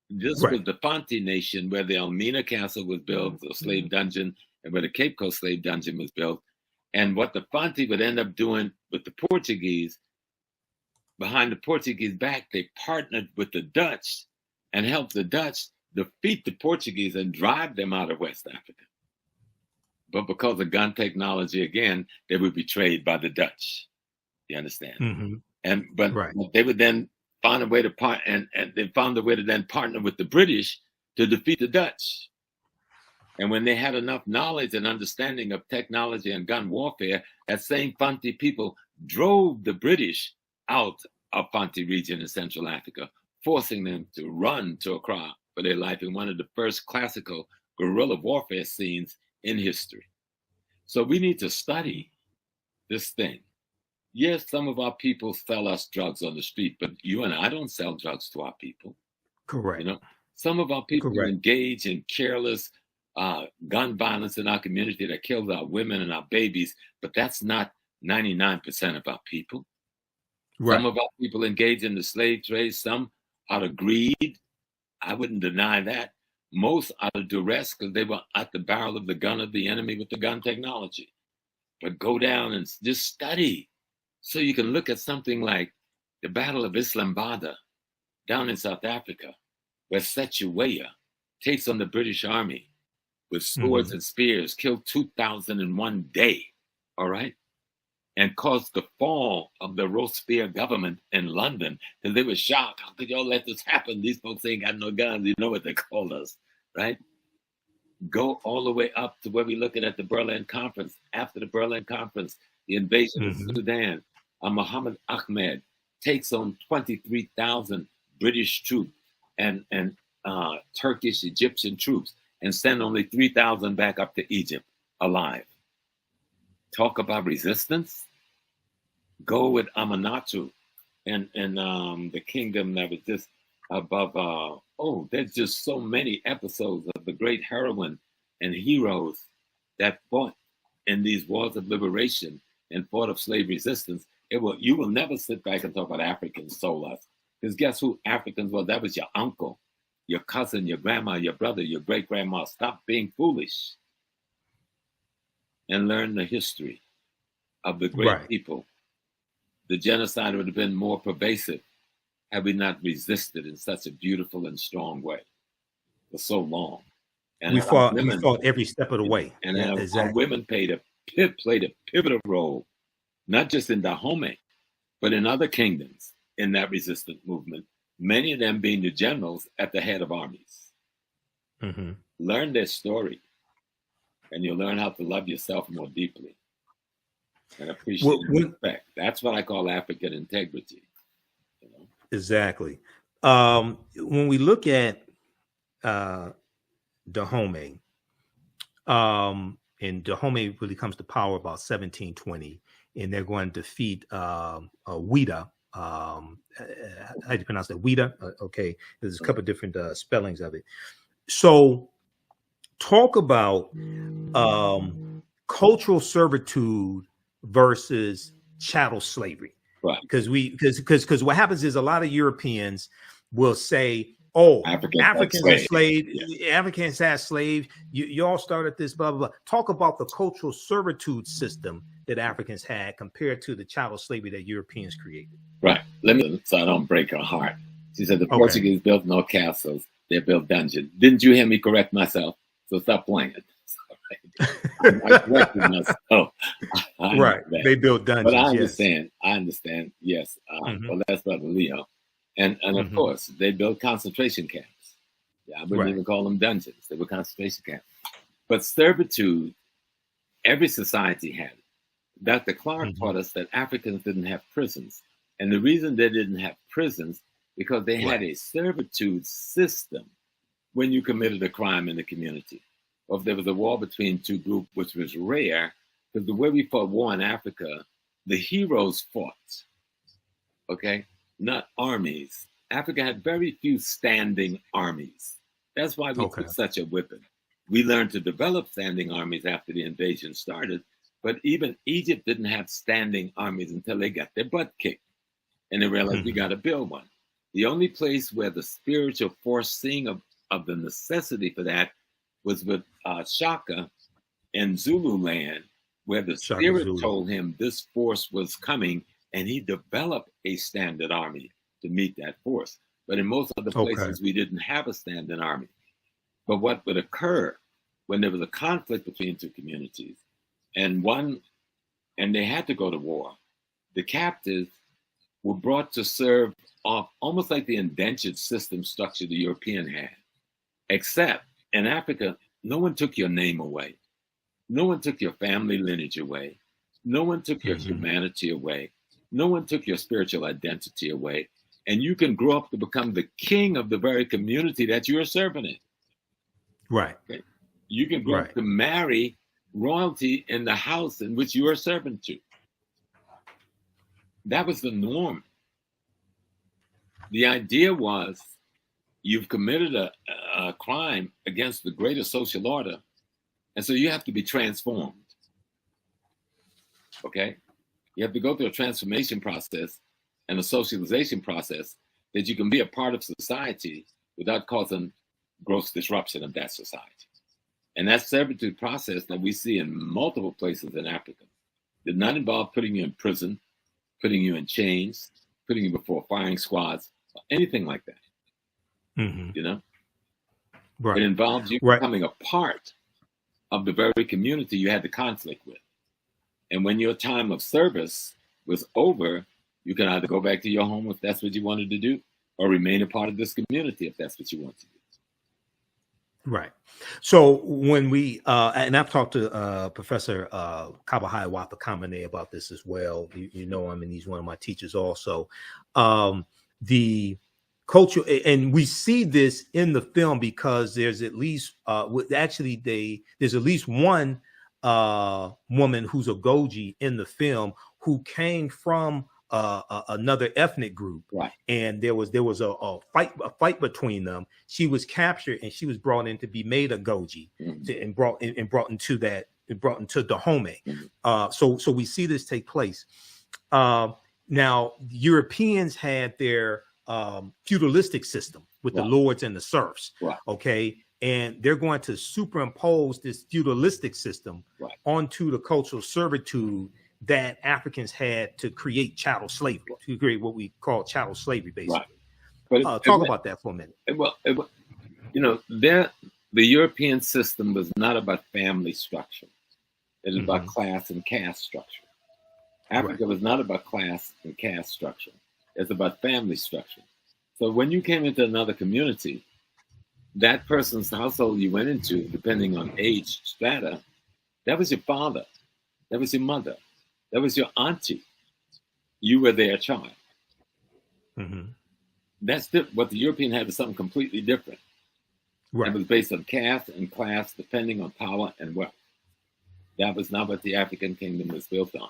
This was the Fanti Nation, where the Elmina Castle was built, the slave dungeon, and where the Cape Coast slave dungeon was built. And what the Fanti would end up doing with the Portuguese, behind the Portuguese back, they partnered with the Dutch and helped the Dutch defeat the Portuguese and drive them out of West Africa. But because of gun technology, again, they were betrayed by the Dutch. You understand? But they would then find a way to and they found a way to then partner with the British to defeat the Dutch. And when they had enough knowledge and understanding of technology and gun warfare, that same Fanti people drove the British out of Fanti region in Central Africa, forcing them to run to Accra for their life in one of the first classical guerrilla warfare scenes in history. So we need to study this thing. Yes, some of our people sell us drugs on the street, but you and I don't sell drugs to our people. Correct. Some of our people engage in careless gun violence in our community that kills our women and our babies, but that's not 99% of our people. Some of our people engage in the slave trade, some out of greed. I wouldn't deny that. Most out of duress because they were at the barrel of the gun of the enemy with the gun technology. But go down and just study. So you can look at something like the Battle of Islamabad down in South Africa, where Setuweya takes on the British Army with swords and spears, killed 2,000 in one day, all right? And caused the fall of the Robespierre government in London, because they were shocked. How could y'all let this happen? These folks ain't got no guns. You know what they called us, right? Go all the way up to where we looking at the Berlin Conference. After the Berlin Conference, the invasion of Sudan, Muhammad Ahmed takes on 23,000 British troops and Turkish, Egyptian troops, and send only 3,000 back up to Egypt alive. Talk about resistance. Go with Amanatu and the kingdom that was just above. There's just so many episodes of the great heroine and heroes that fought in these wars of liberation and fought of slave resistance. You will never sit back and talk about Africans sold us. Because guess who Africans were? That was your uncle, your cousin, your grandma, your brother, your great-grandma. Stop being foolish and learn the history of the great people. The genocide would have been more pervasive had we not resisted in such a beautiful and strong way for so long. And we fought every step of the way. And our women played a pivotal role, not just in Dahomey, but in other kingdoms in that resistance movement, many of them being the generals at the head of armies. Learn their story, and you'll learn how to love yourself more deeply and appreciate and respect. That's what I call African integrity. Exactly. When we look at Dahomey, and Dahomey really comes to power about 1720, and they're going to defeat Ouida. How do you pronounce that? Ouida? Okay. There's a couple of different spellings of it. So talk about cultural servitude versus chattel slavery. Right. Because what happens is a lot of Europeans will say, "Oh, Africans are slaves. Yeah. Africans had slaves. You all started this, blah, blah, blah." Talk about the cultural servitude system that Africans had compared to the chattel slavery that Europeans created. Right. So I don't break her heart. She said the Portuguese built no castles. They built dungeons. Didn't you hear me correct myself? So stop playing. I corrected myself. Right. They built dungeons. But I understand. Yes. I understand. Yes. Well, that's Brother Leo. And of course, they built concentration camps. Yeah, I wouldn't even call them dungeons. They were concentration camps. But servitude, every society had it. Dr. Clark taught us that Africans didn't have prisons. And the reason they didn't have prisons, because they had a servitude system when you committed a crime in the community. Or if there was a war between two groups, which was rare, because the way we fought war in Africa, the heroes fought, okay? Not armies. Africa had very few standing armies. That's why we took such a whipping. We learned to develop standing armies after the invasion started, but even Egypt didn't have standing armies until they got their butt kicked. And they realized we got to build one. The only place where the spiritual foreseeing of the necessity for that was with Shaka in Zululand, where the spirit told him this force was coming, and he developed a standing army to meet that force. But in most other places, we didn't have a standing army. But what would occur when there was a conflict between two communities, and they had to go to war, the captives were brought to serve off almost like the indentured system structure the European had, except in Africa, no one took your name away. No one took your family lineage away. No one took your humanity away. No one took your spiritual identity away. And you can grow up to become the king of the very community that you're serving in. Right. Okay? You can grow up to marry royalty in the house in which you are serving to. That was the norm. The idea was you've committed a crime against the greater social order, and so you have to be transformed. Okay? You have to go through a transformation process and a socialization process that you can be a part of society without causing gross disruption of that society. And that servitude process that we see in multiple places in Africa did not involve putting you in prison, putting you in chains, putting you before firing squads, or anything like that. You know? It involves you becoming a part of the very community you had the conflict with. And when your time of service was over, you can either go back to your home if that's what you wanted to do, or remain a part of this community if that's what you want to do. Right. So when we, and I've talked to Professor Kabahai Wapakamane about this as well. You know him, and he's one of my teachers also. The culture, and we see this in the film because there's at least, there's at least one woman who's Agojie in the film who came from another ethnic group, and there was a fight between them. She was captured and she was brought in to be made Agojie, and brought into Dahomey. So we see this take place. Now Europeans had their feudalistic system with the lords and the serfs. Okay. And they're going to superimpose this feudalistic system onto the cultural servitude that Africans had to create chattel slavery, to create what we call chattel slavery, basically. But talk about that for a minute. You know, the European system was not about family structure. It was about class and caste structure. Africa was not about class and caste structure. It's about family structure. So when you came into another community, that person's household you went into, depending on age strata, that was your father, that was your mother, that was your auntie. You were their child. That's what the European had was something completely different. It was based on caste and class, depending on power and wealth. That was not what the African kingdom was built on.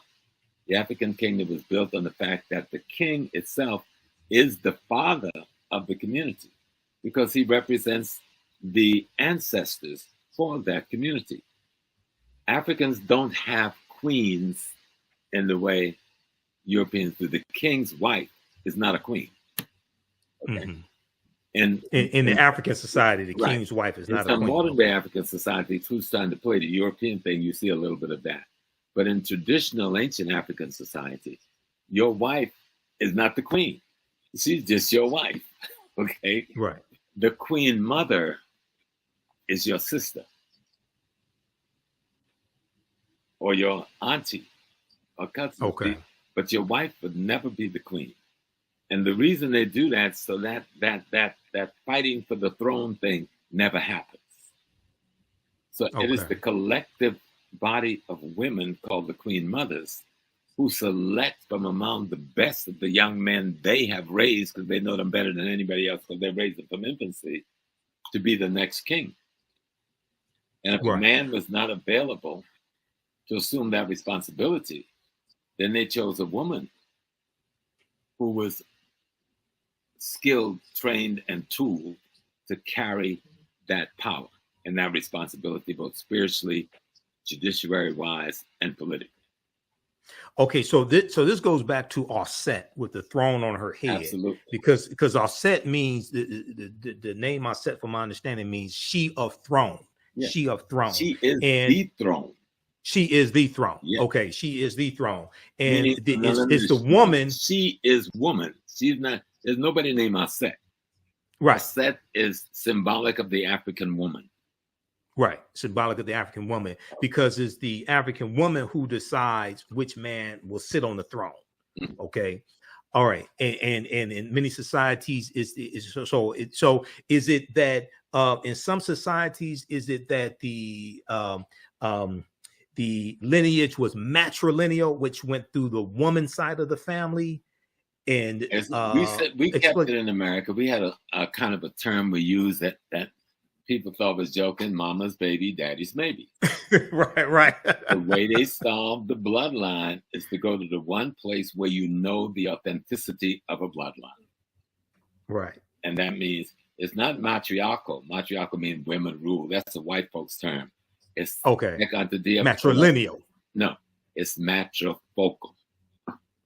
The African kingdom was built on the fact that the king itself is the father of the community, because he represents the ancestors for that community. Africans don't have queens in the way Europeans do. The king's wife is not a queen. Okay. In the African society, the king's wife is not a queen. In modern day African society, who's trying to play the European thing, you see a little bit of that. But in traditional ancient African society, your wife is not the queen. She's just your wife. Okay. the queen mother is your sister or your auntie or cousin. Okay. But your wife would never be the queen. And the reason they do that, so that fighting for the throne thing never happens. So it is the collective body of women called the queen mothers who select from among the best of the young men they have raised, because they know them better than anybody else, because they raised them from infancy, to be the next king. And if a man was not available to assume that responsibility, then they chose a woman who was skilled, trained, and tooled to carry that power and that responsibility, both spiritually, judiciary-wise, and politically. Okay, so this goes back to Auset with the throne on her head. Absolutely. Because Auset means the name Auset, from my understanding, means she of throne. Yeah. She of throne. She is the throne. She is the throne. Yeah. Okay, she is the throne. And it's the woman. She is woman. She's not, there's nobody named Auset. Right. Auset is symbolic of the African woman. Right, symbolic of the African woman, because it's the African woman who decides which man will sit on the throne. Okay, all right, and in many societies is it that in some societies is it that the lineage was matrilineal, which went through the woman side of the family, and we kept it in America. We had a kind of a term we used that people thought was joking: mama's baby, daddy's maybe. Right. The way they solve the bloodline is to go to the one place where you know the authenticity of a bloodline. Right. And that means it's not matriarchal. Matriarchal means women rule. That's a white folks term. It's matrilineal. No, it's matrifocal.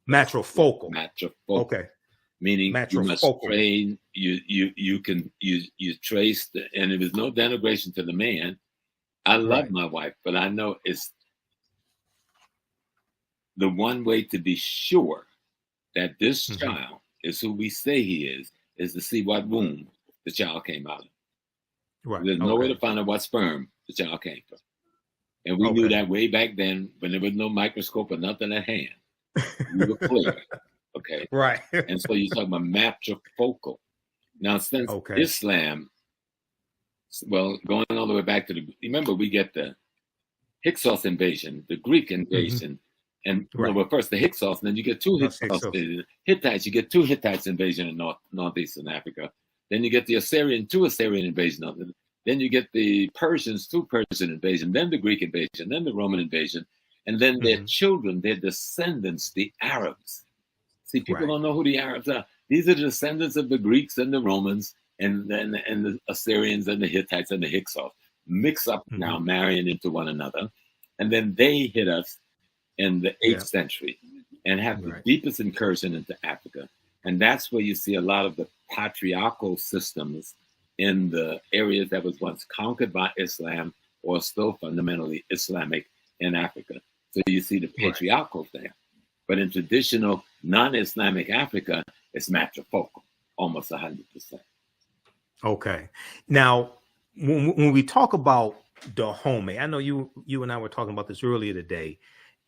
Matrifocal. Okay. Meaning you must train, you trace, and it is no denigration to the man. I love my wife, but I know it's the one way to be sure that this child is who we say he is to see what womb the child came out of. Right. There's no way to find out what sperm the child came from. And we knew that way back then when there was no microscope or nothing at hand. We were clear. Okay. Right. And so you talk about matrifocal. Now, since Islam, well, going all the way back to remember, we get the Hyksos invasion, the Greek invasion, and well, first the Hyksos, and then you get two Hyksos. Hittites, you get two Hittites invasion in northeastern Africa. Then you get the two Assyrian invasion of them. Then you get the Persians, two Persian invasion, then the Greek invasion, then the Roman invasion, and then their children, their descendants, the Arabs. See, people don't know who the Arabs are. These are the descendants of the Greeks and the Romans and the Assyrians and the Hittites and the Hyksos. Mix up now, marrying into one another. And then they hit us in the 8th century and have the deepest incursion into Africa. And that's where you see a lot of the patriarchal systems in the areas that was once conquered by Islam or still fundamentally Islamic in Africa. So you see the patriarchal there. But in traditional non-Islamic Africa, it's matrifocal, almost 100%. Okay. Now, when we talk about Dahomey, I know you and I were talking about this earlier today,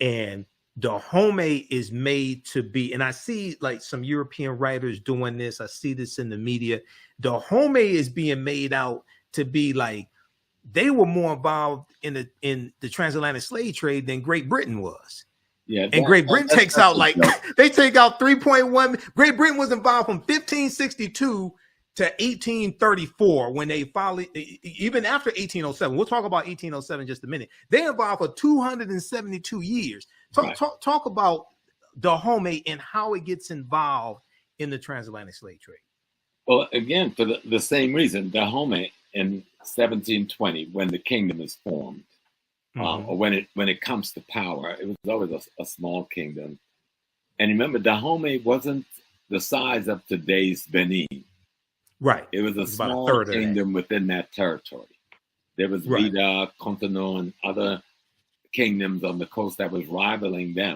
and Dahomey is made to be, and I see like some European writers doing this. I see this in the media. Dahomey is being made out to be like they were more involved in the transatlantic slave trade than Great Britain was. Yeah, and Great Britain takes out like they take out 3.1. Great Britain was involved from 1562 to 1834 when they finally, even after 1807. We'll talk about 1807 in just a minute. They involved for 272 years. Talk about Dahomey and how it gets involved in the transatlantic slave trade. Well, again, for the same reason, Dahomey in 1720, when the kingdom is formed. Or when it comes to power, it was always a small kingdom. And remember, Dahomey wasn't the size of today's Benin. Right. It was a small kingdom within that territory. There was Vida, Cotonou, and other kingdoms on the coast that was rivaling them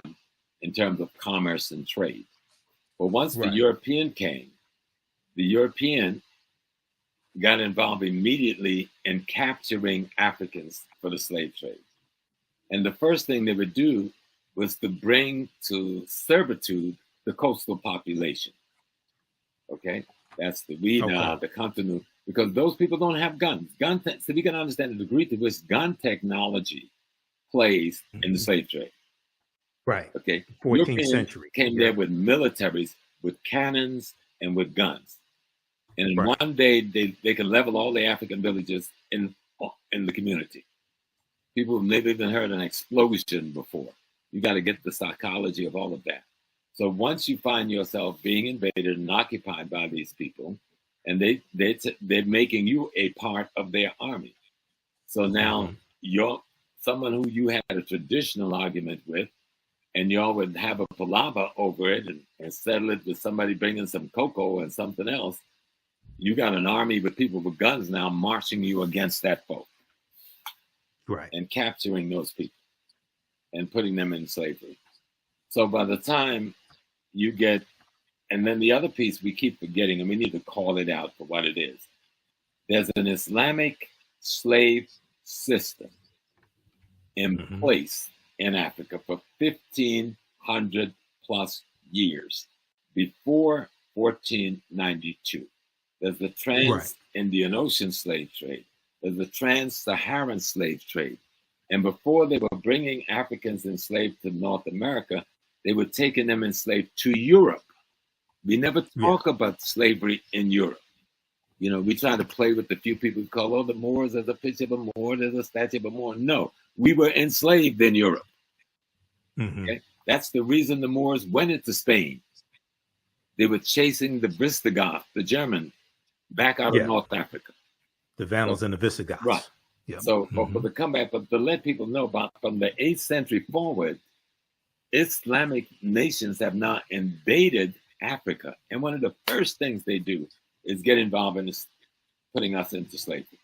in terms of commerce and trade. But once the European came, the European got involved immediately in capturing Africans for the slave trade. And the first thing they would do was to bring to servitude the coastal population. Okay, that's the Wina, the Contonu, because those people don't have guns. So we can understand the degree to which gun technology plays in the slave trade. Right. Okay. 14th Europeans century. came there with militaries, with cannons, and with guns. And in one day, they could level all the African villages in the community. People have never even heard an explosion before. You got to get the psychology of all of that. So once you find yourself being invaded and occupied by these people, and they're making you a part of their army. So now you're someone who you had a traditional argument with, and y'all would have a palaver over it and settle it with somebody bringing some cocoa and something else. You got an army with people with guns now marching you against that foe. Right. And capturing those people and putting them in slavery. So by the time you get, and then the other piece we keep forgetting, and we need to call it out for what it is. There's an Islamic slave system in place in Africa for 1,500 plus years before 1492. There's the Trans-Indian Ocean slave trade. There's the Trans-Saharan slave trade. And before they were bringing Africans enslaved to North America, they were taking them enslaved to Europe. We never talk about slavery in Europe. You know, we try to play with the few people who call, the Moors, there's a picture of a Moor, there's a statue of a Moor. No, we were enslaved in Europe. Okay? That's the reason the Moors went into Spain. They were chasing the Visigoths, the German, back out of North Africa. The Vandals and the Visigoths. Right. Yep. So for the comeback, but to let people know about from the 8th century forward, Islamic nations have now invaded Africa. And one of the first things they do is get involved in putting us into slavery.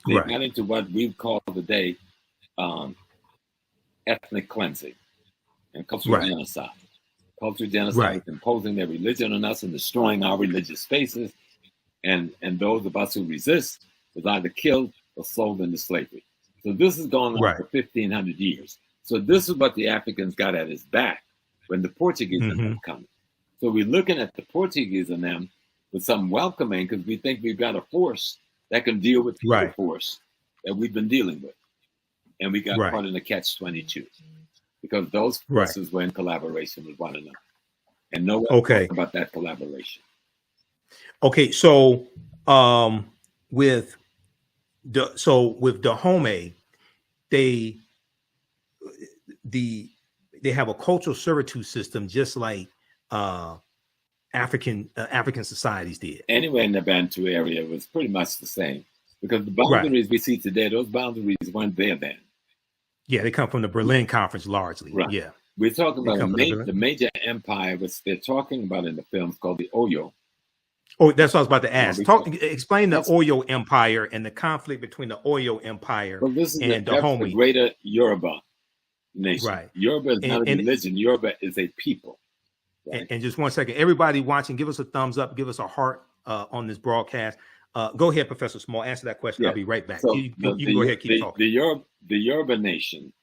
They got into what we call today ethnic cleansing and cultural genocide. Cultural genocide is imposing their religion on us and destroying our religious spaces. And those of us who resist was either killed or sold into slavery. So this has gone on for 1,500 years. So this is what the Africans got at his back when the Portuguese and them coming. So we're looking at the Portuguese and them with some welcoming because we think we've got a force that can deal with the force that we've been dealing with. And we got caught in the catch-22 because those forces were in collaboration with one another. And no one talked about that collaboration. Okay, so with Dahomey, they have a cultural servitude system just like African societies did. Anywhere in the Bantu area was pretty much the same because the boundaries we see today, those boundaries weren't there then. Yeah, they come from the Berlin Conference largely. Right. Yeah, we're talking about the major empire, which they're talking about in the films called the Oyo. Oh, that's what I was about to ask. Explain the Oyo Empire and the conflict between the Oyo Empire and Dahomey. The greater Yoruba nation. Right. Yoruba is not a religion. Yoruba is a people. Right? And just 1 second, everybody watching, give us a thumbs up, give us a heart on this broadcast. Go ahead, Professor Small. Answer that question. I'll be right back. So you can go ahead, keep talking. The Yoruba nation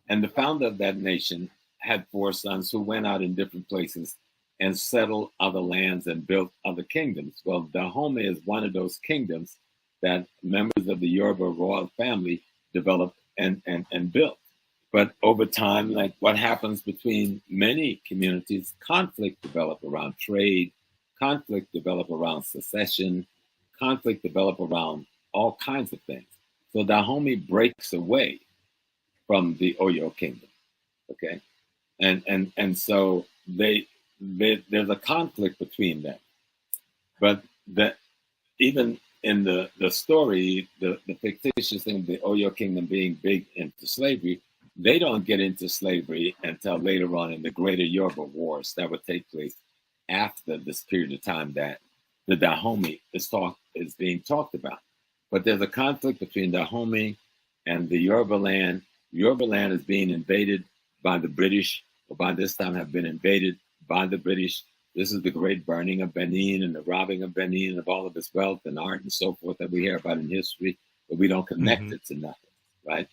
and the founder of that nation had 4 sons who went out in different places and settled other lands and built other kingdoms. Well, Dahomey is one of those kingdoms that members of the Yoruba royal family developed and built. But over time, like what happens between many communities, conflict developed around trade, conflict developed around secession, conflict developed around all kinds of things. So Dahomey breaks away from the Oyo kingdom, okay? And so there's a conflict between them. But that even in the story, the fictitious thing of the Oyo kingdom being big into slavery, they don't get into slavery until later on in the greater Yoruba wars that would take place after this period of time that the Dahomey is being talked about. But there's a conflict between Dahomey and the Yoruba land. Yoruba land is being invaded by the British, or by this time have been invaded by the British This is the great burning of Benin and the robbing of Benin of all of its wealth and art and so forth that we hear about in history, but we don't connect it to nothing, right?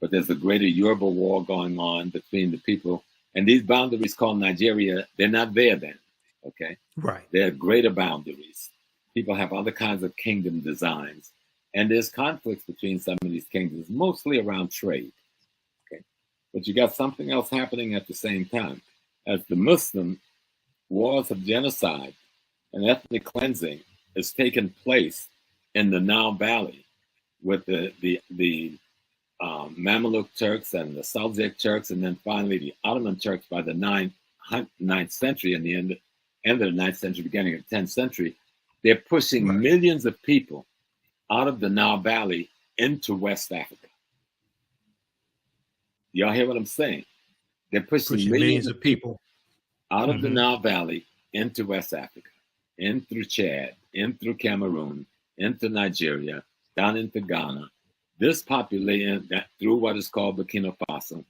But there's a greater Yoruba war going on between the people. And these boundaries called Nigeria, they're not there then, okay? Right. They're greater boundaries. People have other kinds of kingdom designs. And there's conflicts between some of these kingdoms, mostly around trade, okay? But you got something else happening at the same time. As the Muslim wars of genocide and ethnic cleansing has taken place in the Nile Valley with the Mamluk Turks and the Seljuk Turks, and then finally the Ottoman Turks by the 9th century and the end of the 9th century, beginning of the 10th century. They're pushing millions of people out of the Nile Valley into West Africa. Y'all hear what I'm saying? They're pushing millions of people out of the Nile Valley into West Africa, in through Chad, in through Cameroon, into Nigeria, down into Ghana. This population, through what is called Burkina Faso,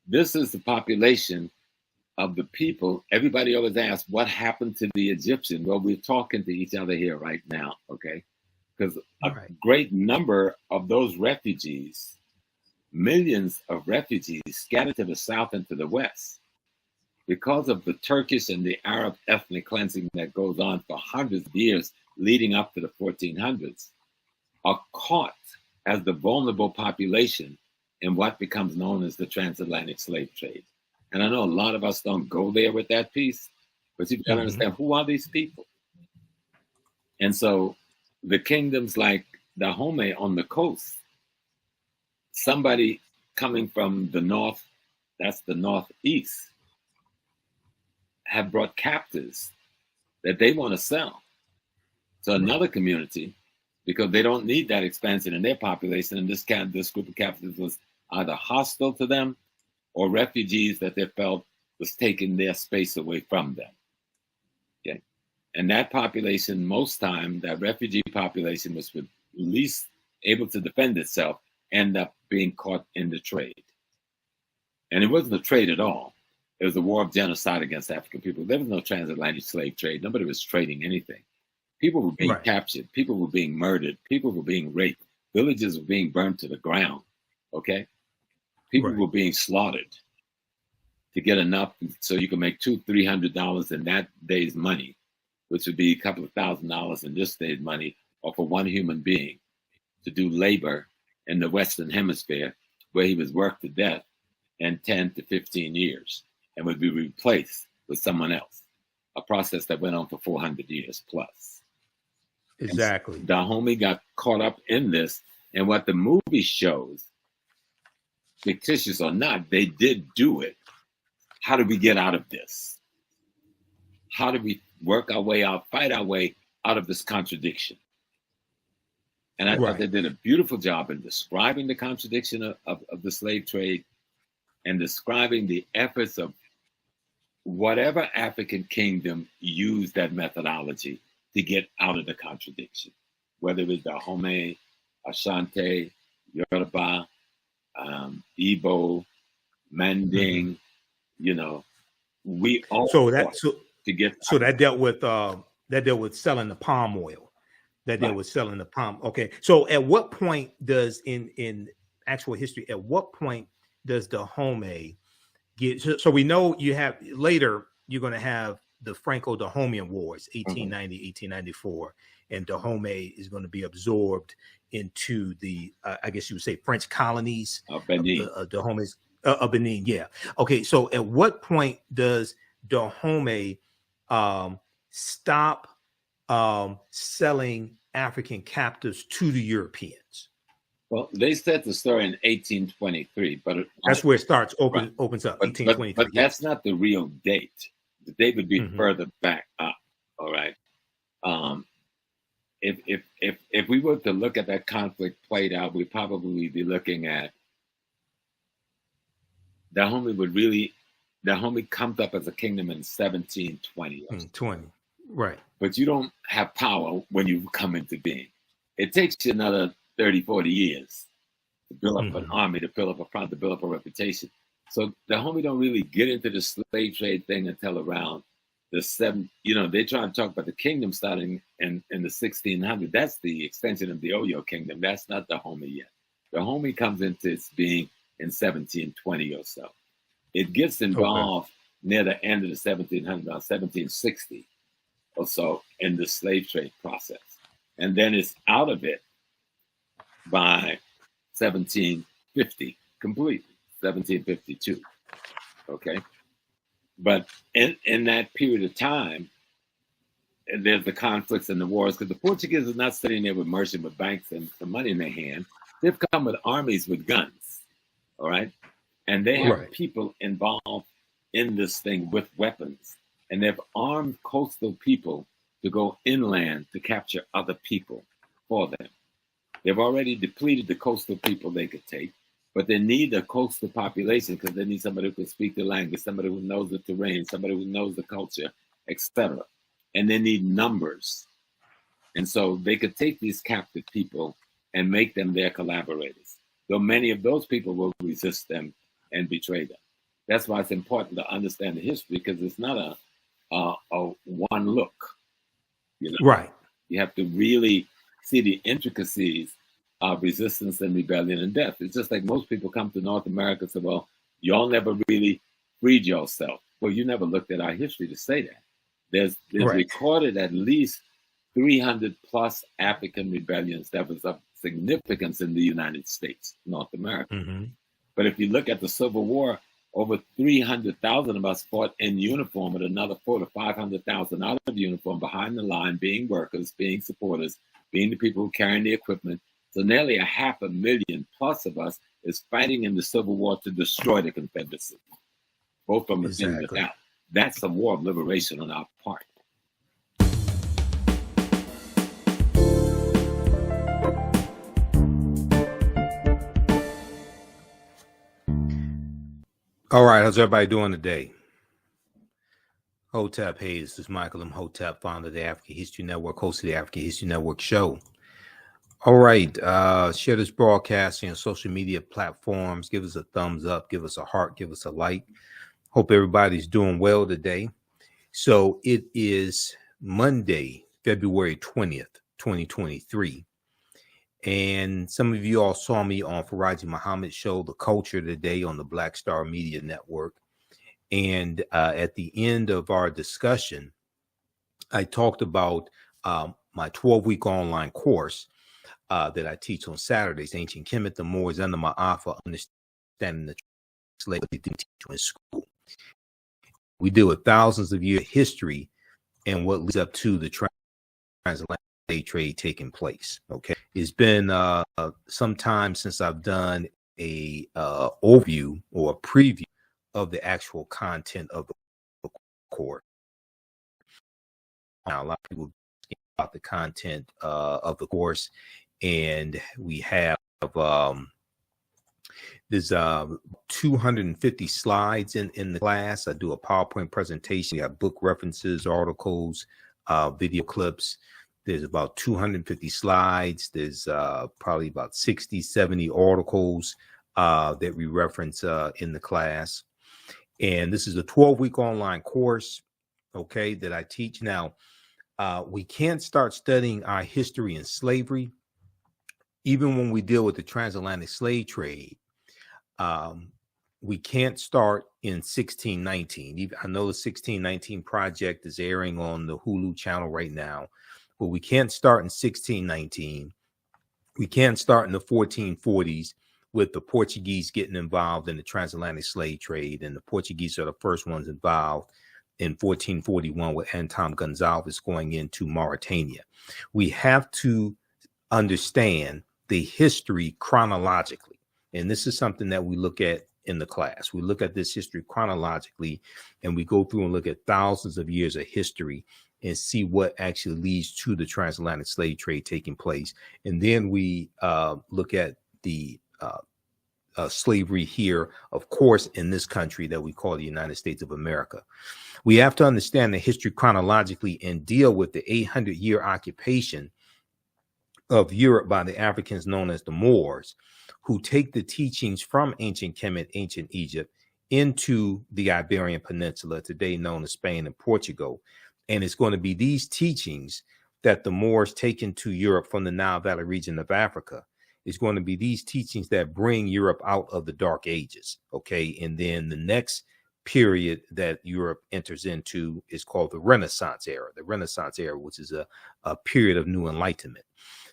this is the population of the people. Everybody always asks, what happened to the Egyptian? Well, we're talking to each other here right now, okay? Because a great number of those refugees, millions of refugees scattered to the south and to the west, because of the Turkish and the Arab ethnic cleansing that goes on for hundreds of years leading up to the 1400s, are caught as the vulnerable population in what becomes known as the transatlantic slave trade. And I know a lot of us don't go there with that piece, but you've got to understand, who are these people? And so the kingdoms like Dahomey on the coast, somebody coming from the north, that's the northeast, have brought captives that they want to sell to another community because they don't need that expansion in their population. And this group of captives was either hostile to them or refugees that they felt was taking their space away from them. Okay. And that population, most time, that refugee population was least able to defend itself, end up being caught in the trade. And it wasn't a trade at all. It was a war of genocide against African people. There was no transatlantic slave trade. Nobody was trading anything. People were being captured. People were being murdered. People were being raped. Villages were being burned to the ground. Okay? People were being slaughtered to get enough so you can make $200-300 in that day's money, which would be a couple of $1,000s in this day's money, or for one human being to do labor in the Western Hemisphere, where he was worked to death in 10 to 15 years and would be replaced with someone else, a process that went on for 400 years plus. Exactly. And Dahomey got caught up in this, and what the movie shows, fictitious or not, they did do it. How do we get out of this? How do we work our way out, fight our way out of this contradiction? And I thought they did a beautiful job in describing the contradiction of the slave trade and describing the efforts of whatever African kingdom used that methodology to get out of the contradiction, whether it was Dahomey, Ashanti, Yoruba, Igbo, Manding, you know, we all that dealt with selling the palm oil. That they were selling the palm. Okay. So at what point does in actual history, at what point does Dahomey get, so we know you have later, you're going to have the Franco-Dahomean Wars, 1890, 1894, and Dahomey is going to be absorbed into the, I guess you would say, French colonies. Benin. Dahomey's, Benin, yeah. Okay, so at what point does Dahomey stop selling African captives to the Europeans? Well, they said the story in 1823, but that's where it starts. Opens up 1823. But that's not the real date. The date would be further back up. All right. If we were to look at that conflict played out, we'd probably be looking at Dahomey comes up as a kingdom in 1720. 20, right. But you don't have power when you come into being. It takes you another 30, 40 years to build up an army, to build up a front, to build up a reputation. So Dahomey don't really get into the slave trade thing until around the they try to talk about the kingdom starting in the 1600s. That's the extension of the Oyo kingdom. That's not Dahomey yet. Dahomey comes into its being in 1720 or so. It gets involved near the end of the 1700s, around 1760 or so, in the slave trade process. And then it's out of it by 1750, completely, 1752, okay? But in that period of time, there's the conflicts and the wars, because the Portuguese are not sitting there with merchant, with banks and some money in their hand. They've come with armies with guns, all right? And they have people involved in this thing with weapons. And they've armed coastal people to go inland to capture other people for them. They've already depleted the coastal people they could take, but they need a coastal population because they need somebody who can speak the language, somebody who knows the terrain, somebody who knows the culture, etc. And they need numbers. And so they could take these captive people and make them their collaborators, though many of those people will resist them and betray them. That's why it's important to understand the history, because it's not a one look. Right. You have to really see the intricacies of resistance and rebellion and death. It's just like most people come to North America and say, well, y'all never really freed yourself. Well, you never looked at our history to say that. There's recorded at least 300 plus African rebellions that was of significance in the United States, North America. Mm-hmm. But if you look at the Civil War, over 300,000 of us fought in uniform, and another 400,000 to 500,000 out of uniform behind the line, being workers, being supporters, being the people who carrying the equipment. So nearly 500,000 plus of us is fighting in the Civil War to destroy the Confederacy, both from within and without. That's a war of liberation on our part. All right, how's everybody doing today? Hotep, hey, this is Michael Imhotep, founder of the African History Network, host of the African History Network show. All right, share this broadcast on social media platforms. Give us a thumbs up, give us a heart, give us a like. Hope everybody's doing well today. So it is Monday, February 20th, 2023. And some of you all saw me on Faraji Muhammad's show, The Culture, today on the Black Star Media Network. And at the end of our discussion, I talked about my 12-week online course that I teach on Saturdays, Ancient Kemet, the Moors, and the Ma'afa, Understanding the Slavery in School. We deal with thousands of years of history and what leads up to the transatlantic slave trade taking place. Okay, it's been some time since I've done a overview or a preview of the actual content of the course. Now, a lot of people about the content of the course, and we have there's 250 slides in the class. I do a PowerPoint presentation. We have book references, articles, video clips. There's about 250 slides. There's probably about 60, 70 articles that we reference in the class. And this is a 12-week online course, okay, that I teach. Now, we can't start studying our history in slavery, even when we deal with the transatlantic slave trade. We can't start in 1619. I know the 1619 project is airing on the Hulu channel right now, but we can't start in 1619. We can't start in the 1440s with the Portuguese getting involved in the transatlantic slave trade. And the Portuguese are the first ones involved in 1441 with Anton Gonzalez going into Mauritania. We have to understand the history chronologically. And this is something that we look at in the class. We look at this history chronologically, and we go through and look at thousands of years of history and see what actually leads to the transatlantic slave trade taking place. And then we look at the slavery here, of course, in this country that we call the United States of America. We have to understand the history chronologically and deal with the 800-year occupation of Europe by the Africans known as the Moors, who take the teachings from ancient Kemet, ancient Egypt, into the Iberian Peninsula, today known as Spain and Portugal. And it's going to be these teachings that the Moors take into Europe from the Nile Valley region of Africa. It's going to be these teachings that bring Europe out of the Dark Ages. Okay. And then the next period that Europe enters into is called the Renaissance era, which is a period of new enlightenment.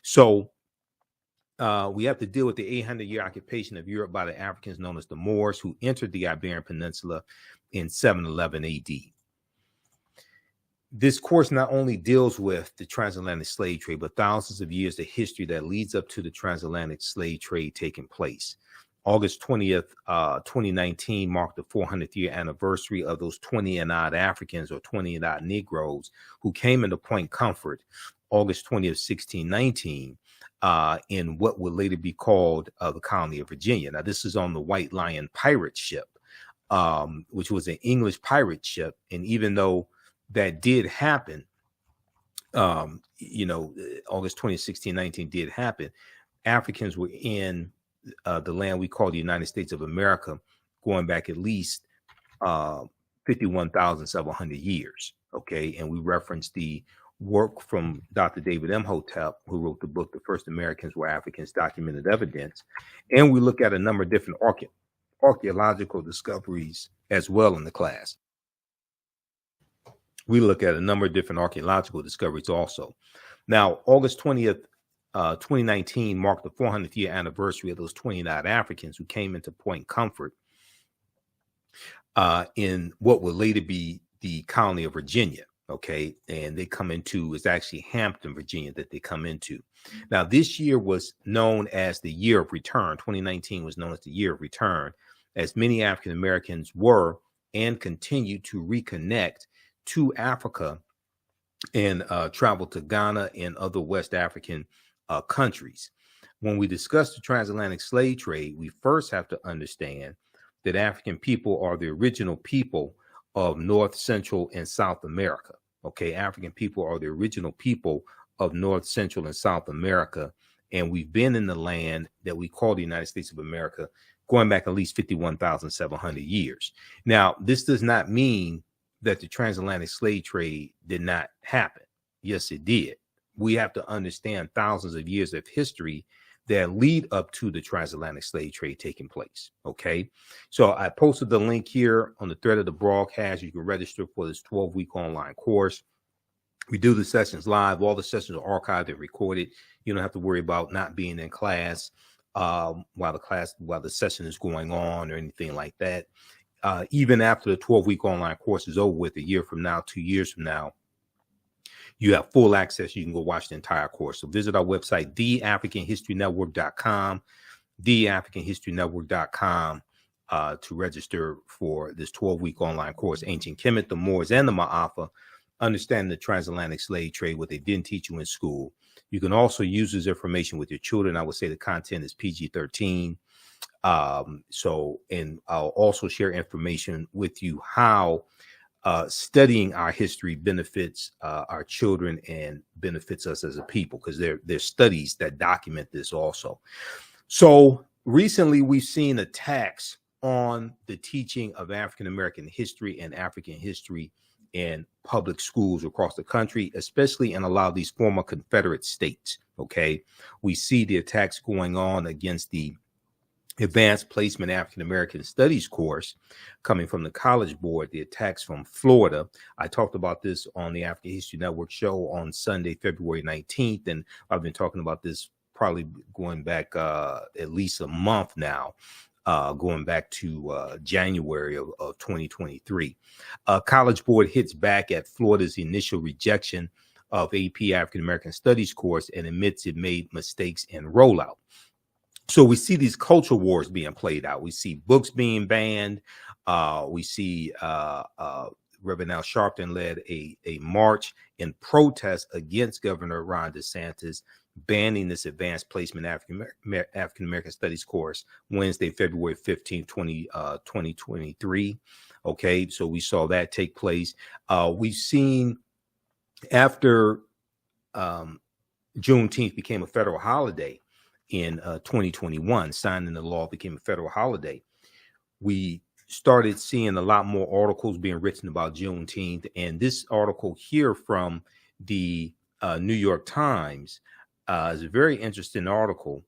So we have to deal with the 800-year occupation of Europe by the Africans known as the Moors, who entered the Iberian Peninsula in 711 AD. This course not only deals with the transatlantic slave trade, but thousands of years of history that leads up to the transatlantic slave trade taking place. August 20th, 2019 marked the 400th year anniversary of those 20 and odd Africans or 20 and odd Negroes who came into Point Comfort August 20th, 1619, in what would later be called the colony of Virginia. Now, this is on the White Lion pirate ship, which was an English pirate ship. And even though that did happen, August 20th, 1619 did happen, Africans were in the land we call the United States of America, going back at least 51,700 years. Okay. And we referenced the work from Dr. David Imhotep, who wrote the book, The First Americans Were Africans, Documented Evidence. And we look at a number of different archaeological discoveries as well in the class. We look at a number of different archaeological discoveries also. Now, August 20th, 2019 marked the 400th year anniversary of those 29 Africans who came into Point Comfort in what would later be the colony of Virginia. Okay. And they come into, it's actually Hampton, Virginia, that they come into. Now, this year was known as the year of return. 2019 was known as the year of return, as many African Americans were and continue to reconnect to Africa and travel to Ghana and other West African countries. When we discuss the transatlantic slave trade, we first have to understand that African people are the original people of North, Central, and South America. Okay, African people are the original people of North, Central, and South America. And we've been in the land that we call the United States of America going back at least 51,700 years. Now, this does not mean that the transatlantic slave trade did not happen. Yes, it did. We have to understand thousands of years of history that lead up to the transatlantic slave trade taking place. Okay. So I posted the link here on the thread of the broadcast. You can register for this 12-week online course. We do the sessions live. All the sessions are archived and recorded. You don't have to worry about not being in class while the session is going on or anything like that. Even after the 12-week online course is over with, a year from now, 2 years from now, you have full access. You can go watch the entire course. So visit our website, TheAfricanHistoryNetwork.com, TheAfricanHistoryNetwork.com, to register for this 12-week online course, Ancient Kemet, the Moors, and the Ma'afa, Understanding the Transatlantic Slave Trade, what they didn't teach you in school. You can also use this information with your children. I would say the content is PG-13. And I'll also share information with you how studying our history benefits our children and benefits us as a people, because there's studies that document this also. So recently we've seen attacks on the teaching of African American history and African history in public schools across the country, especially in a lot of these former Confederate states. Okay, we see the attacks going on against the Advanced Placement African American Studies course coming from the College Board, the attacks from Florida. I talked about this on the African History Network show on Sunday, February 19th, and I've been talking about this probably going back at least a month now, going back to January of 2023. College Board hits back at Florida's initial rejection of AP African American Studies course and admits it made mistakes in rollout. So we see these culture wars being played out. We see books being banned. We see Reverend Al Sharpton led a march in protest against Governor Ron DeSantis banning this Advanced Placement African American Studies course Wednesday, February 15, 2023. Okay, so we saw that take place. We've seen after Juneteenth became a federal holiday in 2021, signing the law became a federal holiday. We started seeing a lot more articles being written about Juneteenth. And this article here from the New York Times is a very interesting article.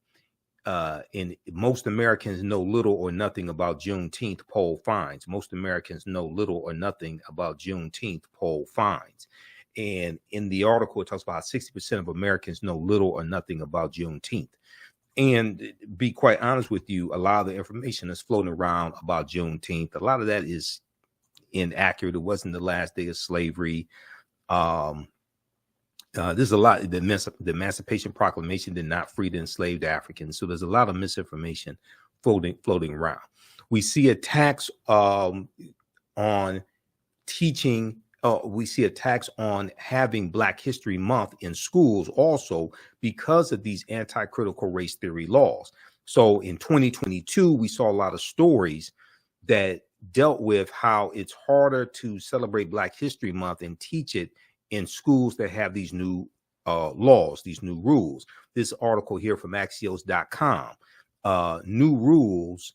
And most Americans know little or nothing about Juneteenth, poll finds. Most Americans know little or nothing about Juneteenth, poll finds. And in the article, it talks about 60% of Americans know little or nothing about Juneteenth. And be quite honest with you, a lot of the information that's floating around about Juneteenth, a lot of that is inaccurate. It wasn't the last day of slavery. There's a lot. The Emancipation Proclamation did not free the enslaved Africans. So there's a lot of misinformation floating around. We see attacks on teaching. We see attacks on having Black History Month in schools also because of these anti-critical race theory laws. So in 2022, we saw a lot of stories that dealt with how it's harder to celebrate Black History Month and teach it in schools that have these new laws, these new rules. This article here from Axios.com, new rules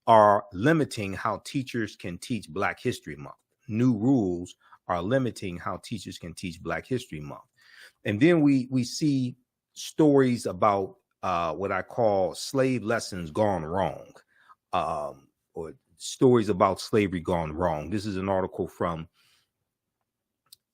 are limiting how teachers can teach Black History Month. New rules are limiting how teachers can teach Black History Month. And then we see stories about what I call slave lessons gone wrong, or stories about slavery gone wrong. This is an article from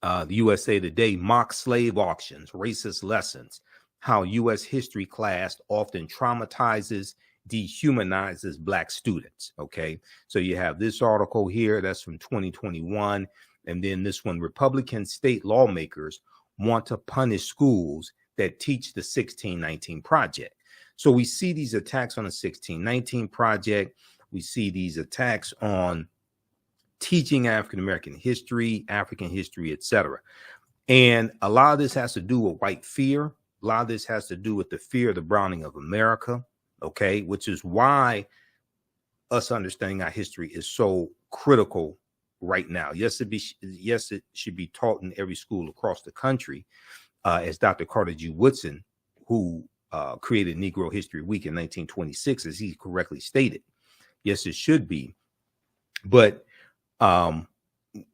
the USA Today, mock slave auctions, racist lessons, how U.S. history class often traumatizes, dehumanizes Black students. Okay, so you have this article here that's from 2021, and then this one, Republican state lawmakers want to punish schools that teach the 1619 Project. So we see these attacks on the 1619 Project. We see these attacks on teaching African-American history, African history, etc. And a lot of this has to do with white fear. A lot of this has to do with the fear of the browning of America, okay, which is why us understanding our history is so critical right now. Yes, it should be taught in every school across the country, as Dr. Carter G. Woodson, who created Negro History Week in 1926, as he correctly stated. Yes, it should be. But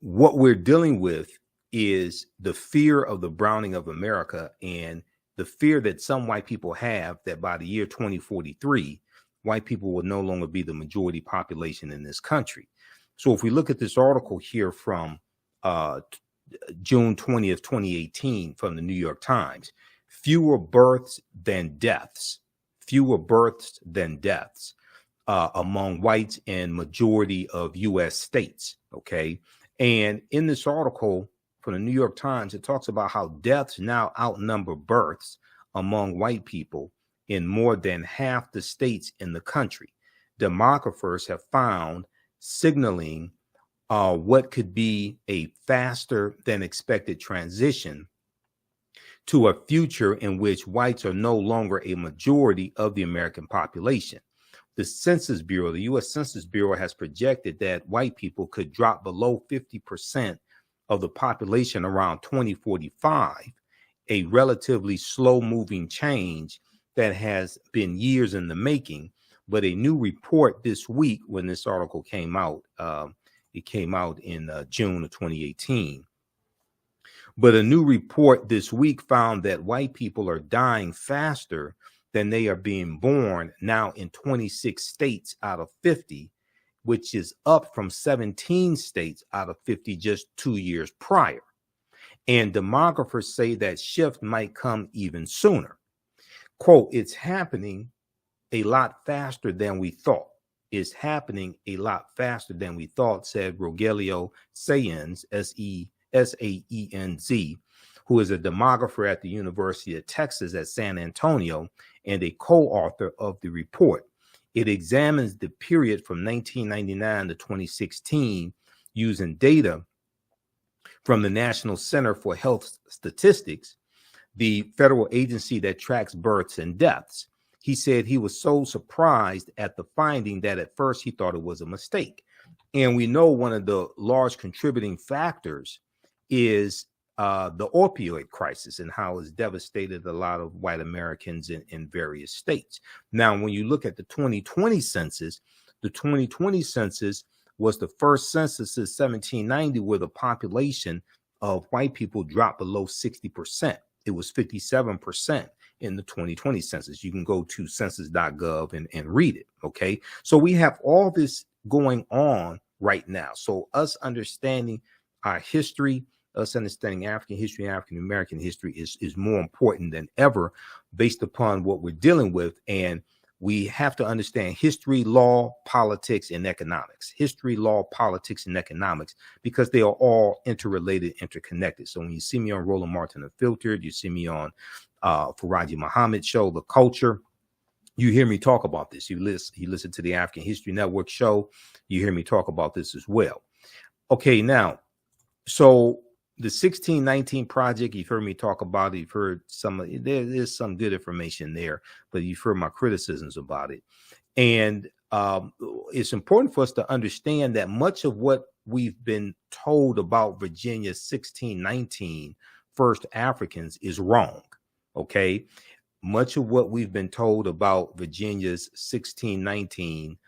what we're dealing with is the fear of the browning of America and the fear that some white people have that by the year 2043, white people will no longer be the majority population in this country. So if we look at this article here from June 20th, 2018 from the New York Times, fewer births than deaths among whites in majority of U.S. states. Okay. And in this article from the New York Times, it talks about how deaths now outnumber births among white people in more than half the states in the country. Demographers have found signaling what could be a faster than expected transition to a future in which whites are no longer a majority of the American population. The Census Bureau, the U.S. Census Bureau, has projected that white people could drop below 50% of the population around 2045, a relatively slow-moving change that has been years in the making. But a new report this week, when this article came out, it came out in June of 2018. But a new report this week found that white people are dying faster than they are being born now in 26 states out of 50, which is up from 17 states out of 50 just 2 years prior. And demographers say that shift might come even sooner. Quote, it's happening a lot faster than we thought. It's happening a lot faster than we thought, said Rogelio Saenz, S-A-E-N-Z, who is a demographer at the University of Texas at San Antonio and a co-author of the report. It examines the period from 1999 to 2016 using data from the National Center for Health Statistics, the federal agency that tracks births and deaths. He said he was so surprised at the finding that at first he thought it was a mistake. And we know one of the large contributing factors is the opioid crisis and how it's devastated a lot of white Americans in various states. Now, when you look at the 2020 census, The 2020 census was the first census since 1790 where the population of white people dropped below 60%. It was 57% in the 2020 census. You can go to census.gov and read it. Okay. So we have all this going on right now. So us understanding our history, us understanding African history, African American history is more important than ever based upon what we're dealing with. And we have to understand history, law, politics, and economics. History, law, politics, and economics, because they are all interrelated, interconnected. So when you see me on Roland Martin Unfiltered, you see me on Faraji Muhammad show, The Culture, you hear me talk about this. You listen to the African History Network show, you hear me talk about this as well. Okay, now, so the 1619 project, you've heard me talk about it. You've heard there's some good information there, but you've heard my criticisms about it. And it's important for us to understand that much of what we've been told about Virginia's 1619 first Africans is wrong. Okay. Much of what we've been told about Virginia's 1619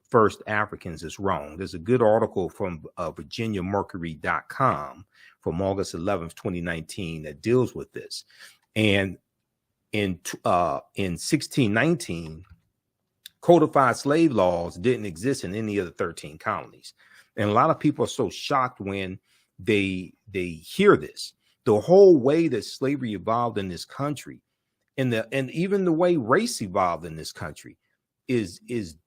first Africans is wrong. There's a good article from VirginiaMercury.com from August 11th, 2019 that deals with this. And in 1619, codified slave laws didn't exist in any of the 13 colonies. And a lot of people are so shocked when they hear this. The whole way that slavery evolved in this country and even the way race evolved in this country is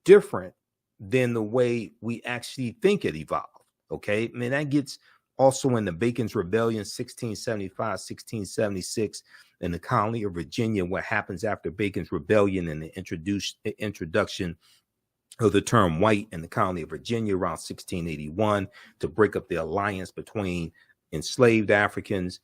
different than the way we actually think it evolved. Okay. I mean, that gets also in the Bacon's Rebellion, 1675, 1676, in the colony of Virginia, what happens after Bacon's Rebellion and the introduction of the term white in the colony of Virginia around 1681 to break up the alliance between enslaved Africans,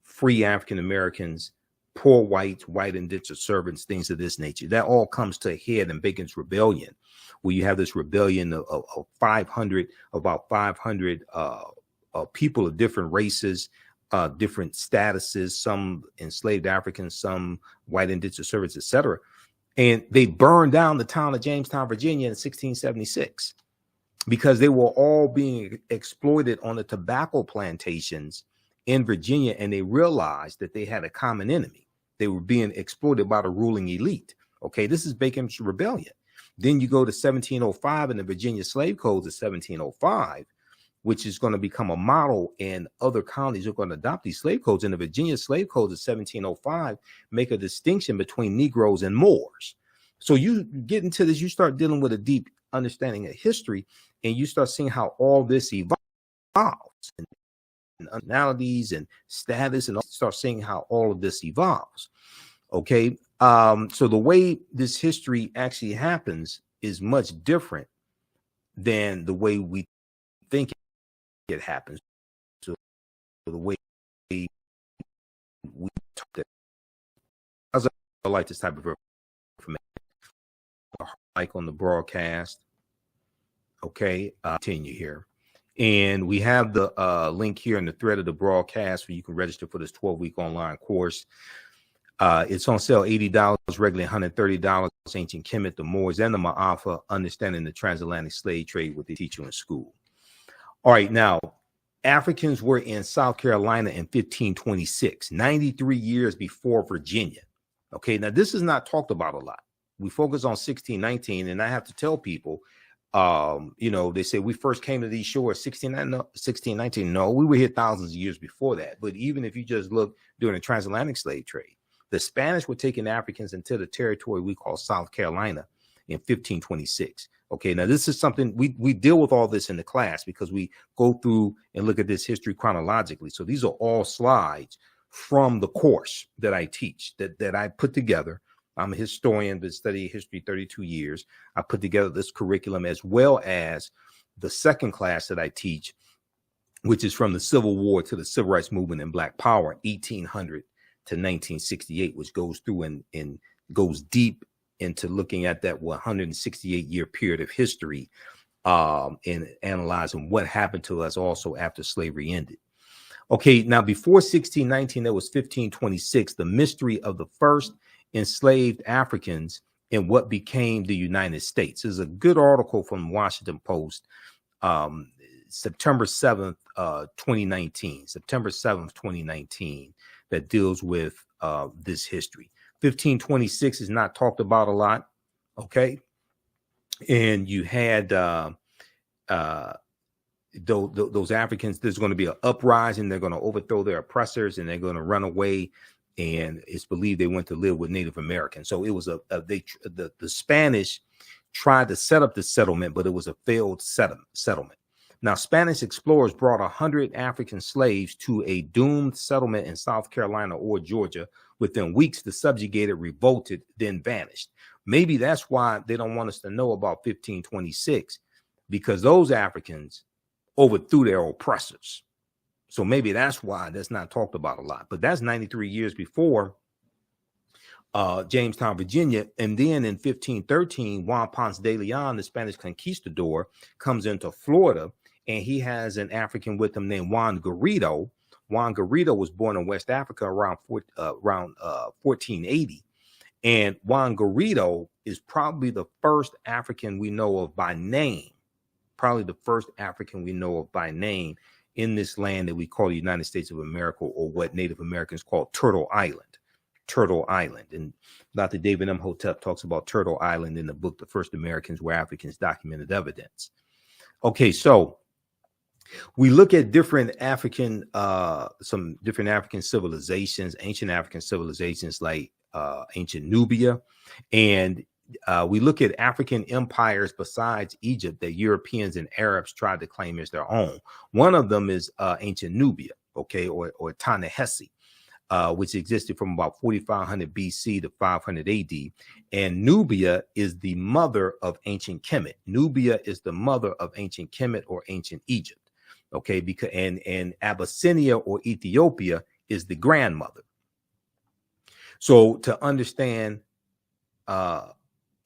free African Americans, poor whites, white indentured servants, things of this nature. That all comes to a head in Bacon's Rebellion, where you have this rebellion of about 500 people of different races, different statuses, some enslaved Africans, some white indentured servants, etc. And they burned down the town of Jamestown, Virginia in 1676 because they were all being exploited on the tobacco plantations in Virginia. And they realized that they had a common enemy. They were being exploited by the ruling elite. Okay, this is Bacon's Rebellion. Then you go to 1705 and the Virginia slave codes of 1705, which is going to become a model, and other colonies are going to adopt these slave codes. And the Virginia slave codes of 1705 make a distinction between Negroes and Moors. So you get into this, you start dealing with a deep understanding of history, and you start seeing how all this evolves and nationalities and status, and start seeing how all of this evolves. Okay. So the way this history actually happens is much different than the way we think it happens. So the way we talk, I like this type of information, like on the broadcast. Okay, continue here. And we have the link here in the thread of the broadcast where you can register for this 12-week online course. It's on sale, $80, regularly $130. Ancient Kemet, the Moors, and the Ma'afa, understanding the transatlantic slave trade, what they teach you in school. All right, now, Africans were in South Carolina in 1526, 93 years before Virginia. Okay, now this is not talked about a lot. We focus on 1619, and I have to tell people, they say we first came to these shores 1619. No, we were here thousands of years before that. But even if you just look during the transatlantic slave trade, the Spanish were taking Africans into the territory we call South Carolina in 1526. Okay, now this is something we deal with all this in the class because we go through and look at this history chronologically. So these are all slides from the course that I teach, that I put together. I'm a historian, been studying history 32 years. I put together this curriculum as well as the second class that I teach, which is from the Civil War to the Civil Rights Movement and Black Power, 1800 to 1968, which goes through and goes deep into looking at that 168-year period of history and analyzing what happened to us also after slavery ended. Okay, now before 1619, there was 1526, the mystery of the first enslaved Africans in what became the United States. There's a good article from Washington Post, September 7th, 2019, September 7th, 2019, that deals with this history. 1526 is not talked about a lot, okay? And you had those Africans, there's going to be an uprising. They're going to overthrow their oppressors and they're going to run away. And it's believed they went to live with Native Americans. So it was the Spanish tried to set up the settlement, but it was a failed settlement. Now, Spanish explorers brought 100 African slaves to a doomed settlement in South Carolina or Georgia. Within weeks, the subjugated revolted, then vanished. Maybe that's why they don't want us to know about 1526, because those Africans overthrew their oppressors. So maybe that's why that's not talked about a lot. But that's 93 years before Jamestown, Virginia. And then in 1513, Juan Ponce de Leon, the Spanish conquistador, comes into Florida, and he has an African with him named Juan Garrido. Juan Garrido was born in West Africa around 1480. And Juan Garrido is probably the first African we know of by name, in this land that we call the United States of America, or what Native Americans call Turtle Island. And Dr. David Imhotep talks about Turtle Island in the book, The First Americans Were Africans, Documented Evidence. Okay, so we look at different African, some different African civilizations, ancient African civilizations like ancient Nubia. And we look at African empires besides Egypt that Europeans and Arabs tried to claim as their own. One of them is ancient Nubia, okay, or Ta-Nehisi, which existed from about 4500 BC to 500 AD. And Nubia is the mother of ancient Kemet. Nubia is the mother of ancient Kemet or ancient Egypt, okay, because and Abyssinia or Ethiopia is the grandmother. So to understand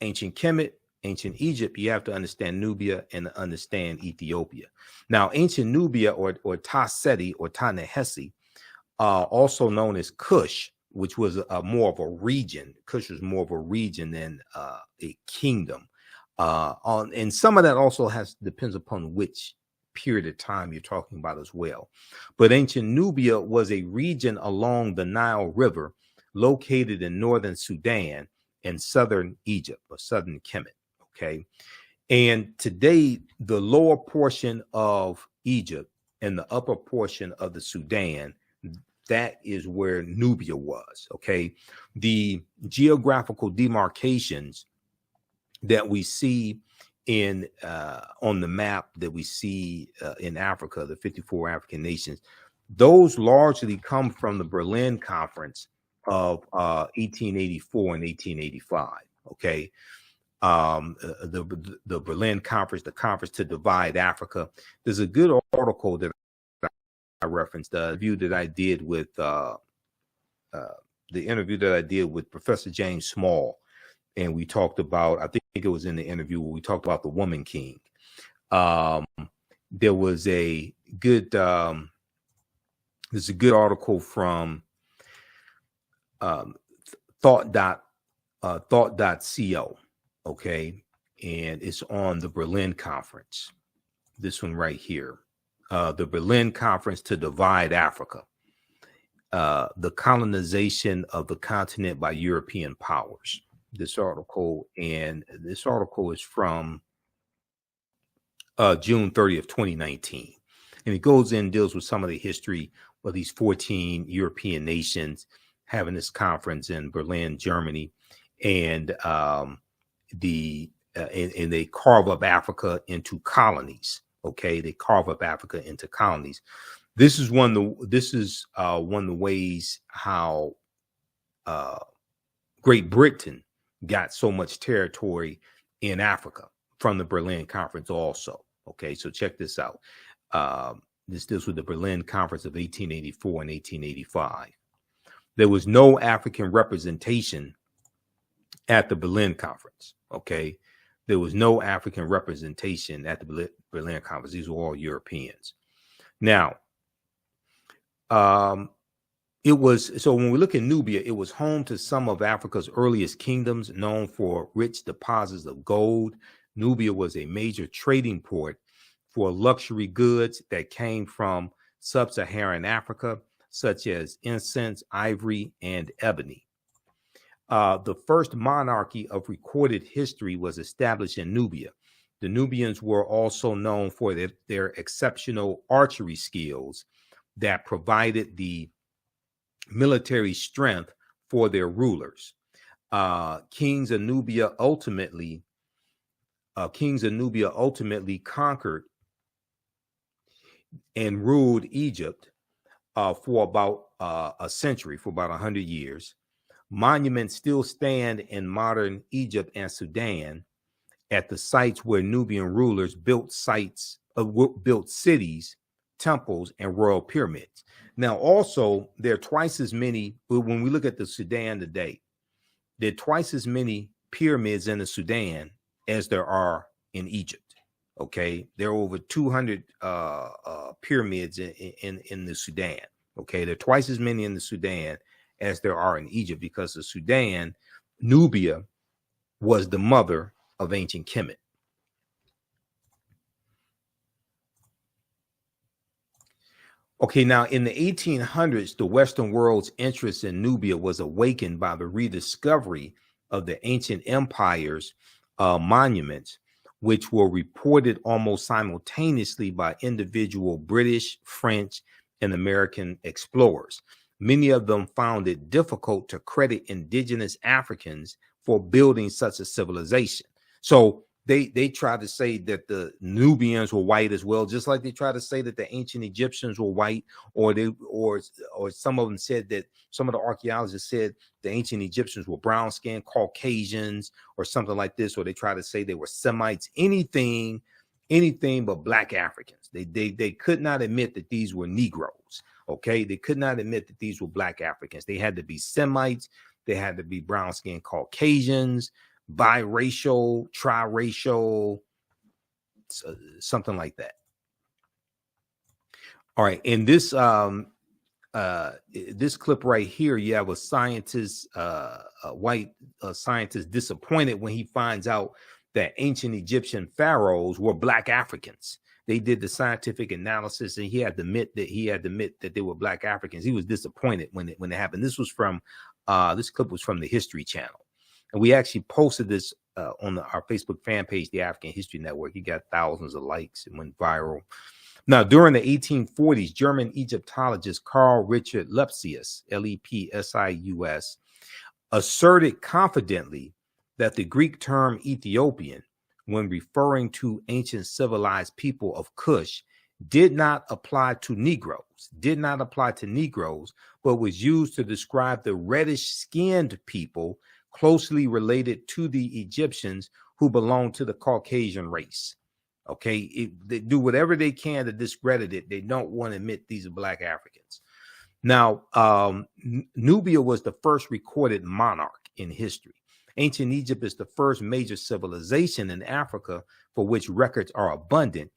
ancient Kemet, ancient Egypt, you have to understand Nubia and understand Ethiopia. Now, ancient Nubia or Ta-Seti or Ta-Nehisi, also known as Kush, which was more of a region. Kush was more of a region than a kingdom. And some of that also depends upon which period of time you're talking about as well. But ancient Nubia was a region along the Nile River located in northern Sudan and southern Egypt or southern Kemet, okay? And today, the lower portion of Egypt and the upper portion of the Sudan, that is where Nubia was, okay? The geographical demarcations that we see in on the map that we see in Africa, the 54 African nations, those largely come from the Berlin Conference of 1884 and 1885. Okay, the Berlin Conference, the Conference to Divide Africa. There's a good article that I referenced, the interview that I did with Professor James Small, and we talked about, I think it was in the interview where we talked about the Woman King. There was a good there's a good article from thought.co, okay, and it's on the Berlin Conference. This one right here, the Berlin Conference to Divide Africa, the colonization of the continent by European powers. This article is from June 30th, 2019, and it goes in, deals with some of the history of these 14 European nations having this conference in Berlin, Germany, and they carve up Africa into colonies. Okay, they carve up Africa into colonies. This is one of the ways how Great Britain got so much territory in Africa from the Berlin Conference also. Okay, so check this out. This deals with the Berlin Conference of 1884 and 1885. There was no African representation at the Berlin Conference. Okay, there was no African representation at the Berlin Conference. These were all Europeans. Now, It was, so when we look at Nubia, it was home to some of Africa's earliest kingdoms, known for rich deposits of gold. Nubia was a major trading port for luxury goods that came from sub-Saharan Africa, such as incense, ivory, and ebony. The first monarchy of recorded history was established in Nubia. The Nubians were also known for their exceptional archery skills that provided the military strength for their rulers. Kings of Nubia ultimately conquered and ruled Egypt for about a century, for about 100 years. Monuments still stand in modern Egypt and Sudan at the sites where Nubian rulers built cities, temples, and royal pyramids. Now, also, there are twice as many, when we look at the Sudan today, there are twice as many pyramids in the Sudan as there are in Egypt. Okay, there are over 200 pyramids in the Sudan. Okay, there are twice as many in the Sudan as there are in Egypt, because the Sudan, Nubia, was the mother of ancient Kemet. Okay, now in the 1800s, the Western world's interest in Nubia was awakened by the rediscovery of the ancient empire's monuments, which were reported almost simultaneously by individual British, French, and American explorers. Many of them found it difficult to credit indigenous Africans for building such a civilization. So they tried to say that the Nubians were white as well, just like they tried to say that the ancient Egyptians were white, or some of them said that, some of the archaeologists said the ancient Egyptians were brown-skinned Caucasians or something like this, or they tried to say they were Semites, anything but Black Africans. They could not admit that these were Negroes. Okay, they could not admit that these were Black Africans. They had to be Semites. They had to be brown-skinned Caucasians, biracial, triracial, something like that. All right, in this this clip right here, you have a scientist, a white scientist, disappointed when he finds out that ancient Egyptian pharaohs were Black Africans. They did the scientific analysis, and he had to admit that they were Black Africans. He was disappointed when it happened. This was from this clip was from the History Channel, and we actually posted this on our Facebook fan page, the African History Network. He got thousands of likes and went viral. Now, during the 1840s, German Egyptologist Carl Richard Lepsius, Lepsius, asserted confidently that the Greek term Ethiopian, when referring to ancient civilized people of Kush, did not apply to Negroes, but was used to describe the reddish-skinned people closely related to the Egyptians who belonged to the Caucasian race. Okay, they do whatever they can to discredit it. They don't want to admit these are Black Africans. Now, Nubia was the first recorded monarch in history. Ancient Egypt is the first major civilization in Africa for which records are abundant.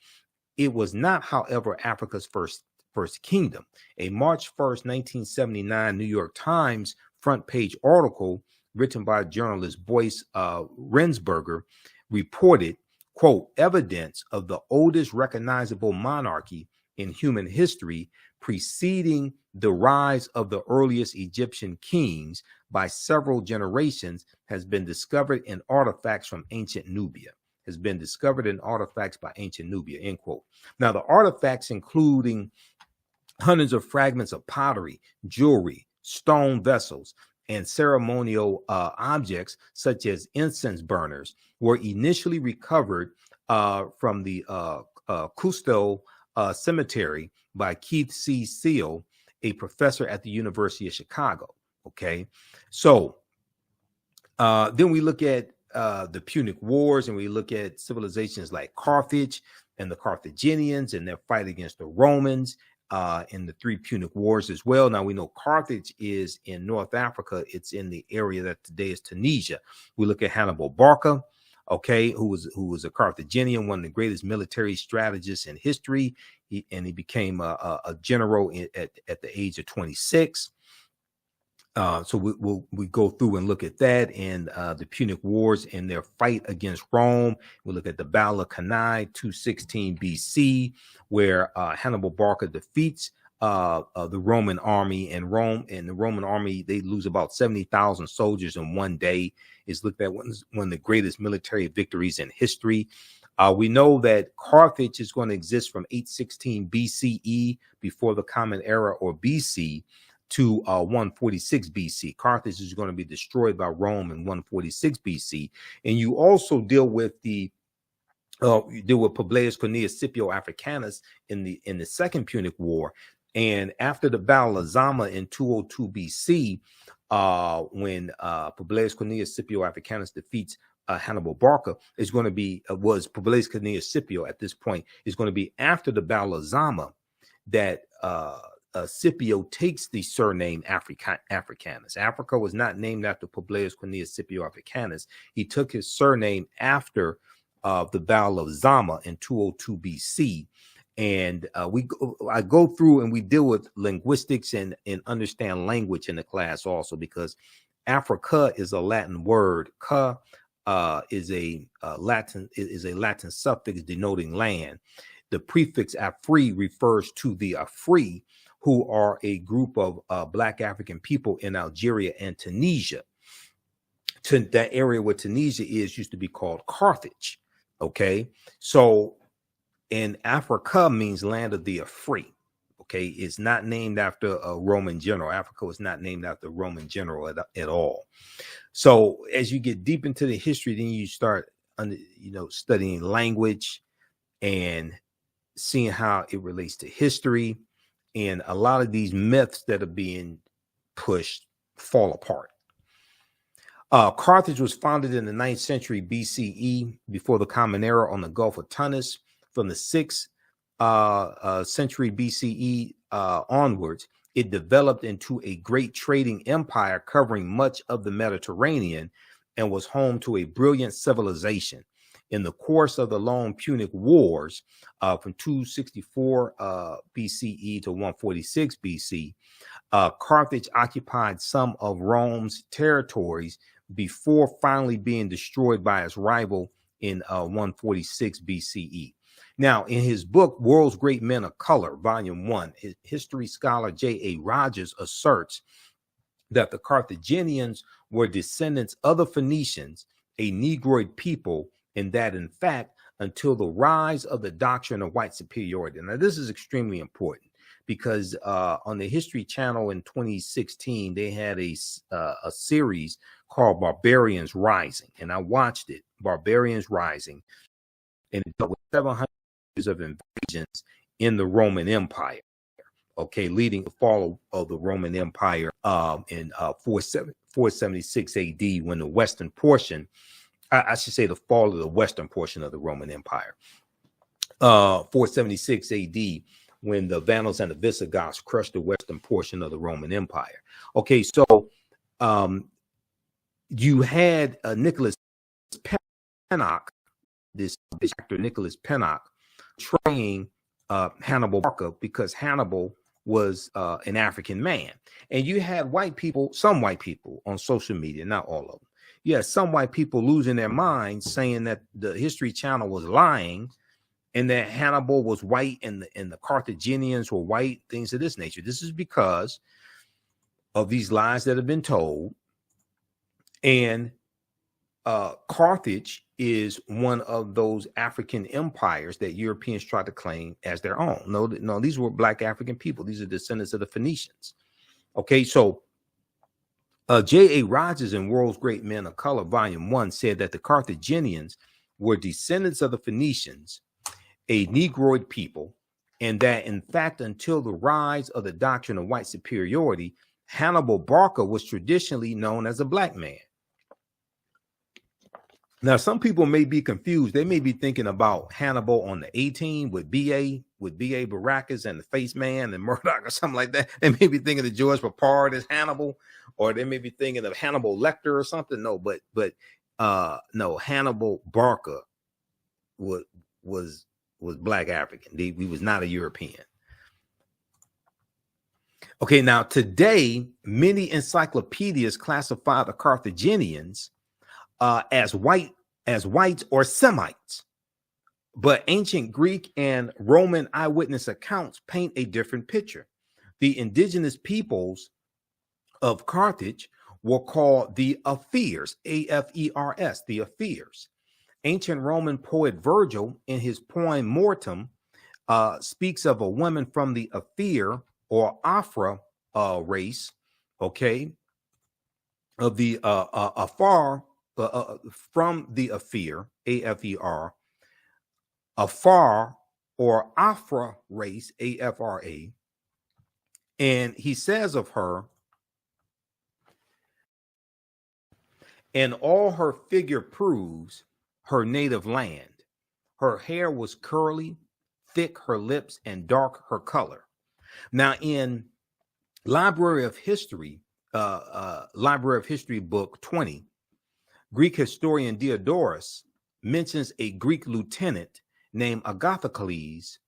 It was not, however, Africa's first kingdom. A March 1st, 1979 New York Times front page article written by journalist Boyce Rensberger reported, quote, evidence of the oldest recognizable monarchy in human history preceding the rise of the earliest Egyptian kings by several generations has been discovered in artifacts from ancient Nubia. End quote. Now, the artifacts including hundreds of fragments of pottery, jewelry, stone vessels, and ceremonial objects such as incense burners were initially recovered from the Cusco Cemetery by Keith C. Seal, a professor at the University of Chicago. Okay, so then we look at the Punic Wars, and we look at civilizations like Carthage and the Carthaginians and their fight against the Romans in the three Punic Wars as well. Now, we know Carthage is in North Africa. It's in the area that today is Tunisia. We look at Hannibal Barca, okay, who was a Carthaginian, one of the greatest military strategists in history. He became a general at the age of 26. So we go through and look at that and the Punic Wars and their fight against Rome. We look at the Battle of Cannae, 216 BC, where Hannibal Barca defeats the Roman army, and the Roman army, they lose about 70,000 soldiers in one day. Is looked at one of the greatest military victories in history. We know that Carthage is going to exist from 816 BCE, before the Common Era, or BC, to 146 BC. Carthage is going to be destroyed by Rome in 146 BC. And you also deal with Publius Cornelius Scipio Africanus in the Second Punic War. And after the Battle of Zama in 202 BC, when Publius Cornelius Scipio Africanus defeats Hannibal Barca, is going to be was Publius Cornelius Scipio at this point, is going to be after the Battle of Zama that Scipio takes the surname Africanus. Africa was not named after Publius Cornelius Scipio Africanus. He took his surname after the Battle of Zama in 202 BC. And I go through and we deal with linguistics and understand language in the class also, because Africa is a Latin word. Ca is a Latin suffix denoting land. The prefix Afri refers to the Afri, who are a group of Black African people in Algeria and Tunisia. That area where Tunisia is used to be called Carthage. Okay, so in Africa means land of the Afri. Okay, it's not named after a Roman general. Africa was not named after a Roman general at all. So as you get deep into the history, then you start studying language and seeing how it relates to history. And a lot of these myths that are being pushed fall apart. Carthage was founded in the 9th century BCE, before the Common Era, on the Gulf of Tunis. From the 6th century BCE onwards, it developed into a great trading empire covering much of the Mediterranean, and was home to a brilliant civilization. In the course of the long Punic Wars, from 264 BCE to 146 BC, Carthage occupied some of Rome's territories before finally being destroyed by its rival in 146 BCE. Now, in his book, World's Great Men of Color, Volume 1, history scholar J.A. Rogers asserts that the Carthaginians were descendants of the Phoenicians, a Negroid people, and that, in fact, until the rise of the doctrine of white superiority. Now, this is extremely important, because on the History Channel in 2016, they had a series called Barbarians Rising, and I watched it, Barbarians Rising, and it dealt with 700 years of invasions in the Roman Empire, okay, leading to the fall of the Roman Empire in 476 AD, when the western portion, I should say the fall of the western portion of the Roman Empire, 476 AD, when the Vandals and the Visigoths crushed the western portion of the Roman Empire. Okay, so you had Nicholas Pennock, this actor Nicholas Pennock, portraying Hannibal Barca, because Hannibal was an African man. And you had white people, some white people on social media, not all of them. You had some white people losing their minds, saying that the History Channel was lying and that Hannibal was white and the Carthaginians were white, things of this nature. This is because of these lies that have been told. And Carthage is one of those African empires that Europeans tried to claim as their own. No, these were Black African people. These are descendants of the Phoenicians. Okay, so J.A. Rogers in World's Great Men of Color, Volume 1, said that the Carthaginians were descendants of the Phoenicians, a Negroid people, and that, in fact, until the rise of the doctrine of white superiority, Hannibal Barca was traditionally known as a Black man. Now, some people may be confused. They may be thinking about Hannibal on the A-Team with B.A. Baracus and the Face Man and Murdoch or something like that. They may be thinking of George Papard as Hannibal, or they may be thinking of Hannibal Lecter or something. No, no, Hannibal Barca was Black African. He was not a European. Okay, now today, many encyclopedias classify the Carthaginians as whites or Semites, but ancient Greek and Roman eyewitness accounts paint a different picture. The indigenous peoples of Carthage were called the Afers, A-F-E-R-S, the Afers. Ancient Roman poet Virgil, in his poem Mortem, speaks of a woman from the Afer or Afra race, okay, of the Afar, from the Afer, A-F-E-R, Afar or Afra race, A-F-R-A, and he says of her, and all her figure proves her native land. Her hair was curly, thick her lips, and dark her color. Now, in Library of History book 20, Greek historian Diodorus mentions a Greek lieutenant named Agathocles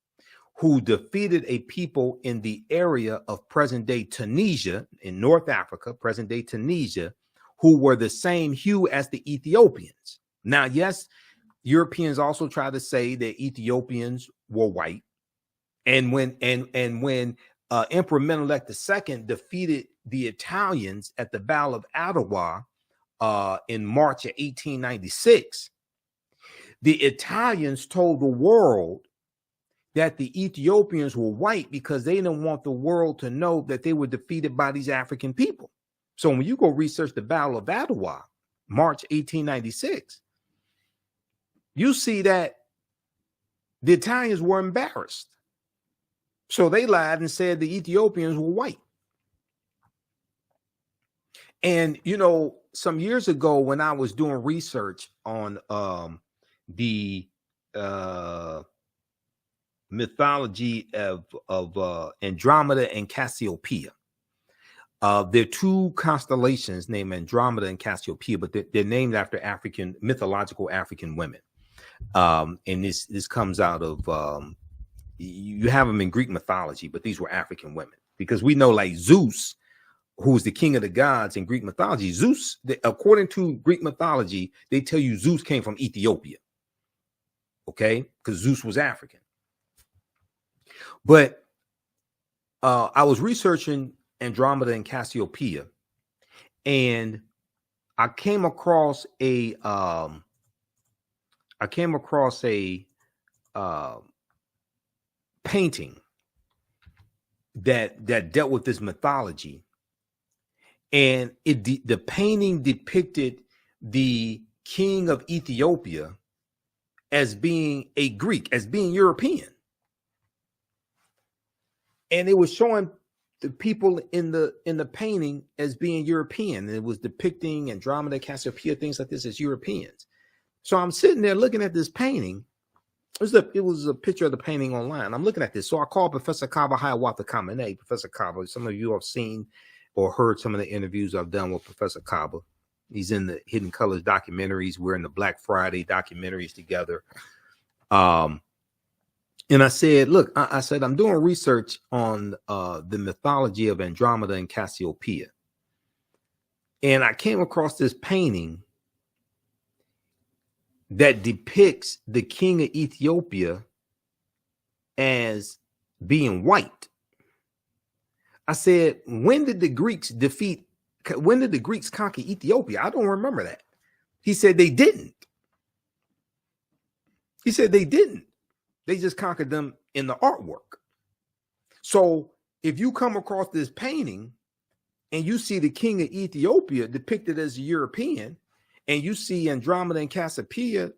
who defeated a people in the area of present-day Tunisia in North Africa, present-day Tunisia, who were the same hue as the Ethiopians. Now, yes, Europeans also try to say that Ethiopians were white. And when Emperor Menelik II defeated the Italians at the Battle of Agojie in March of 1896, the Italians told the world that the Ethiopians were white because they didn't want the world to know that they were defeated by these African people. So when you go research the Battle of Agojie, March 1896, you see that the Italians were embarrassed. So they lied and said the Ethiopians were white. And, you know, some years ago when I was doing research on the mythology of Andromeda and Cassiopeia, there are two constellations named Andromeda and Cassiopeia, but they're named after mythological African women. And this comes out of you have them in Greek mythology, but these were African women, because we know, like Zeus, who's the king of the gods in Greek mythology, Zeus, according to Greek mythology, they tell you Zeus came from Ethiopia, okay, because Zeus was African. But I was researching Andromeda and Cassiopeia, and I came across a painting that dealt with this mythology, and the painting depicted the king of Ethiopia as being a Greek, as being European, and it was showing the people in the painting as being European. It was depicting Andromeda, Cassiopeia, things like this as Europeans. So I'm sitting there looking at this painting. It was a picture of the painting online. I'm looking at this. So I called Professor Kaba Hiawatha Kamene. Professor Kaba, some of you have seen or heard some of the interviews I've done with Professor Kaba. He's in the Hidden Colors documentaries. We're in the Black Friday documentaries together. And I said, look, I said, I'm doing research on the mythology of Andromeda and Cassiopeia. And I came across this painting that depicts the king of Ethiopia as being white. I said, when did the Greeks conquer Ethiopia? I don't remember that. He said they didn't. He said they didn't. They just conquered them in the artwork. So if you come across this painting and you see the king of Ethiopia depicted as a European, and you see Andromeda and Cassiopeia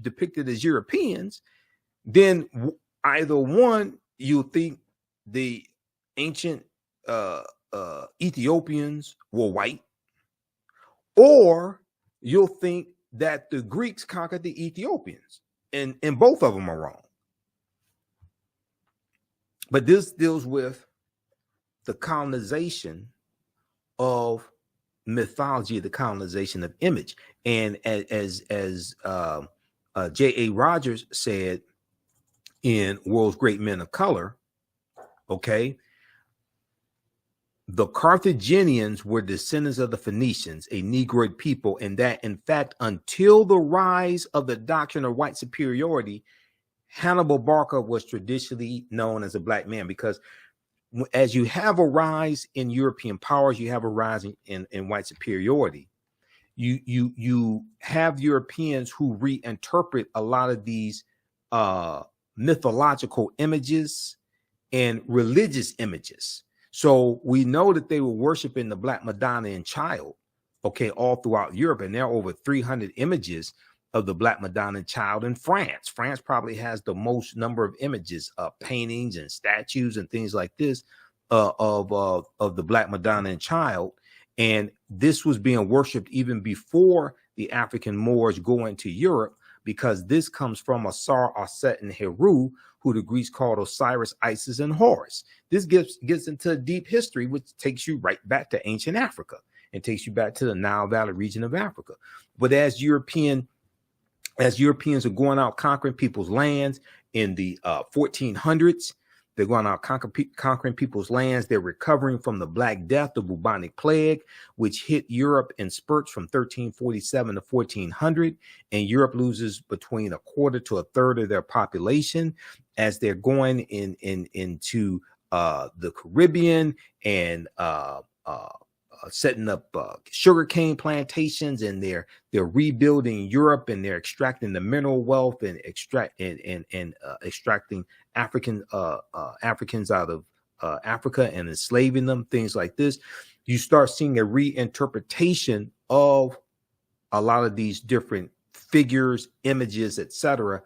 depicted as Europeans, then either one, you think the ancient Ethiopians were white, or you'll think that the Greeks conquered the Ethiopians. And both of them are wrong. But this deals with the colonization of mythology, the colonization of image. And as J.A. Rogers said in World's Great Men of Color, okay, the Carthaginians were descendants of the Phoenicians, a Negroid people, and that, in fact, until the rise of the doctrine of white superiority, Hannibal Barca was traditionally known as a black man, because as you have a rise in European powers, you have a rise in white superiority. You have Europeans who reinterpret a lot of these mythological images and religious images. So we know that they were worshiping the Black Madonna and Child, okay, all throughout Europe. And there are over 300 images of the Black Madonna and Child in France. France probably has the most number of images, paintings and statues and things like this of the Black Madonna and Child. And this was being worshipped even before the African Moors go into Europe, because this comes from Asar, Aset, and Heru, who the Greeks called Osiris, Isis, and Horus. This gets into deep history, which takes you right back to ancient Africa and takes you back to the Nile Valley region of Africa. But as Europeans are going out conquering people's lands in the 1400s, they're going out conquering people's lands. They're recovering from the Black Death, the bubonic plague, which hit Europe in spurts from 1347 to 1400. And Europe loses between a quarter to a third of their population as they're going into the Caribbean and setting up sugarcane plantations, and they're rebuilding Europe, and they're extracting the mineral wealth and extracting Africans out of Africa and enslaving them, things like this. You start seeing a reinterpretation of a lot of these different figures, images, etc.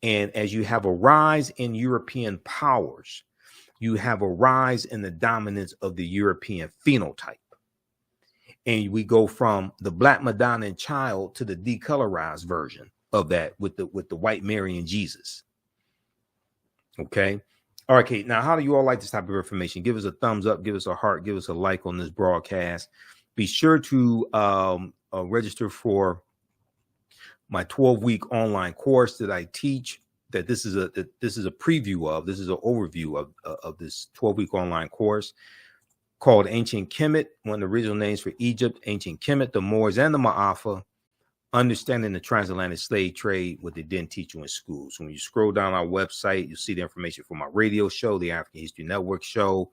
And as you have a rise in European powers, you have a rise in the dominance of the European phenotype. And we go from the Black Madonna and Child to the decolorized version of that with the white Mary and Jesus. Okay. All right, Kate. Now, how do you all like this type of information? Give us a thumbs up, give us a heart, give us a like on this broadcast. Be sure to register for my 12-week online course that I teach. That this is a preview of. This is an overview of this 12-week online course called Ancient Kemet, one of the original names for Egypt, Ancient Kemet, the Moors, and the Ma'afa, Understanding the Transatlantic Slave Trade, what they didn't teach you in school. So when you scroll down our website, you'll see the information for my radio show, the African History Network show.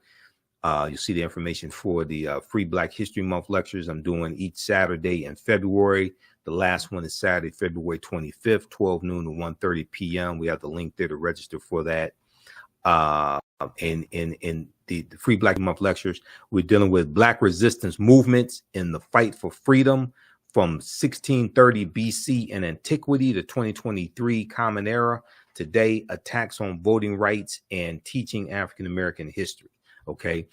You'll see the information for the Free Black History Month lectures I'm doing each Saturday in February. The last one is Saturday, February 25th, 12 noon to 1:30 p.m. We have the link there to register for that. In the Free Black Month lectures, we're dealing with Black resistance movements in the fight for freedom from 1630 BC in antiquity to 2023 Common Era. Today, attacks on voting rights and teaching African American history. Okay.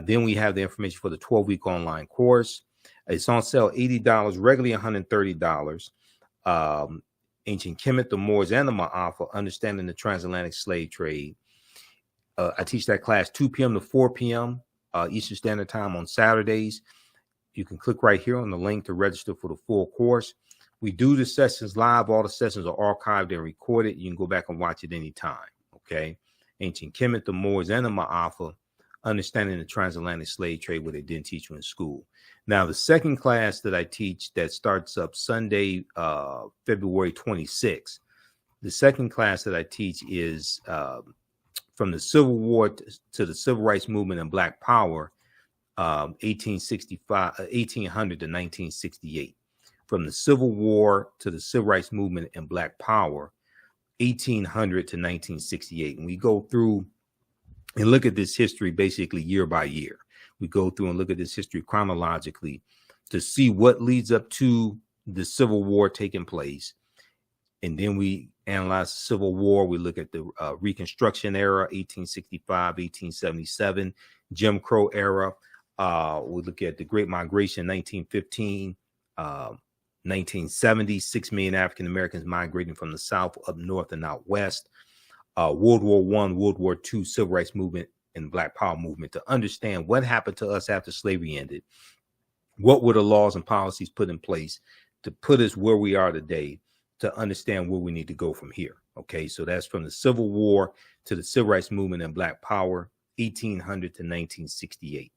Then we have the information for the 12-week online course. It's on sale $80, regularly $130. Ancient Kemet, the Moors, and the Ma'afa, Understanding the Transatlantic Slave Trade. I teach that class 2 p.m. to 4 p.m. Eastern Standard Time on Saturdays. You can click right here on the link to register for the full course. We do the sessions live. All the sessions are archived and recorded. You can go back and watch it anytime. Okay. Ancient Kemet, the Moors, and the Ma'afa, Understanding the Transatlantic Slave Trade, what they didn't teach you in school. Now, the second class that I teach that starts up Sunday, February 26th. The second class that I teach is from the Civil War to the Civil Rights Movement and Black Power, 1800 to 1968. From the Civil War to the Civil Rights Movement and Black Power, 1800 to 1968. And we go through and look at this history basically year by year. We go through and look at this history chronologically to see what leads up to the Civil War taking place. And then we analyze the Civil War. We look at the Reconstruction era, 1865, 1877, Jim Crow era. We look at the Great Migration, 1915, 1970, 6 million African Americans migrating from the South up north and out west. World War I, World War II, Civil Rights Movement, and Black Power movement, to understand what happened to us after slavery ended. What were the laws and policies put in place to put us where we are today, to understand where we need to go from here. Okay, so that's from the Civil War to the Civil Rights Movement and Black Power, 1800 to 1968.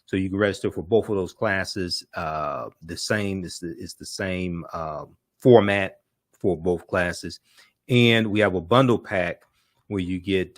So you can register for both of those classes. The same is the same format for both classes. And we have a bundle pack where you get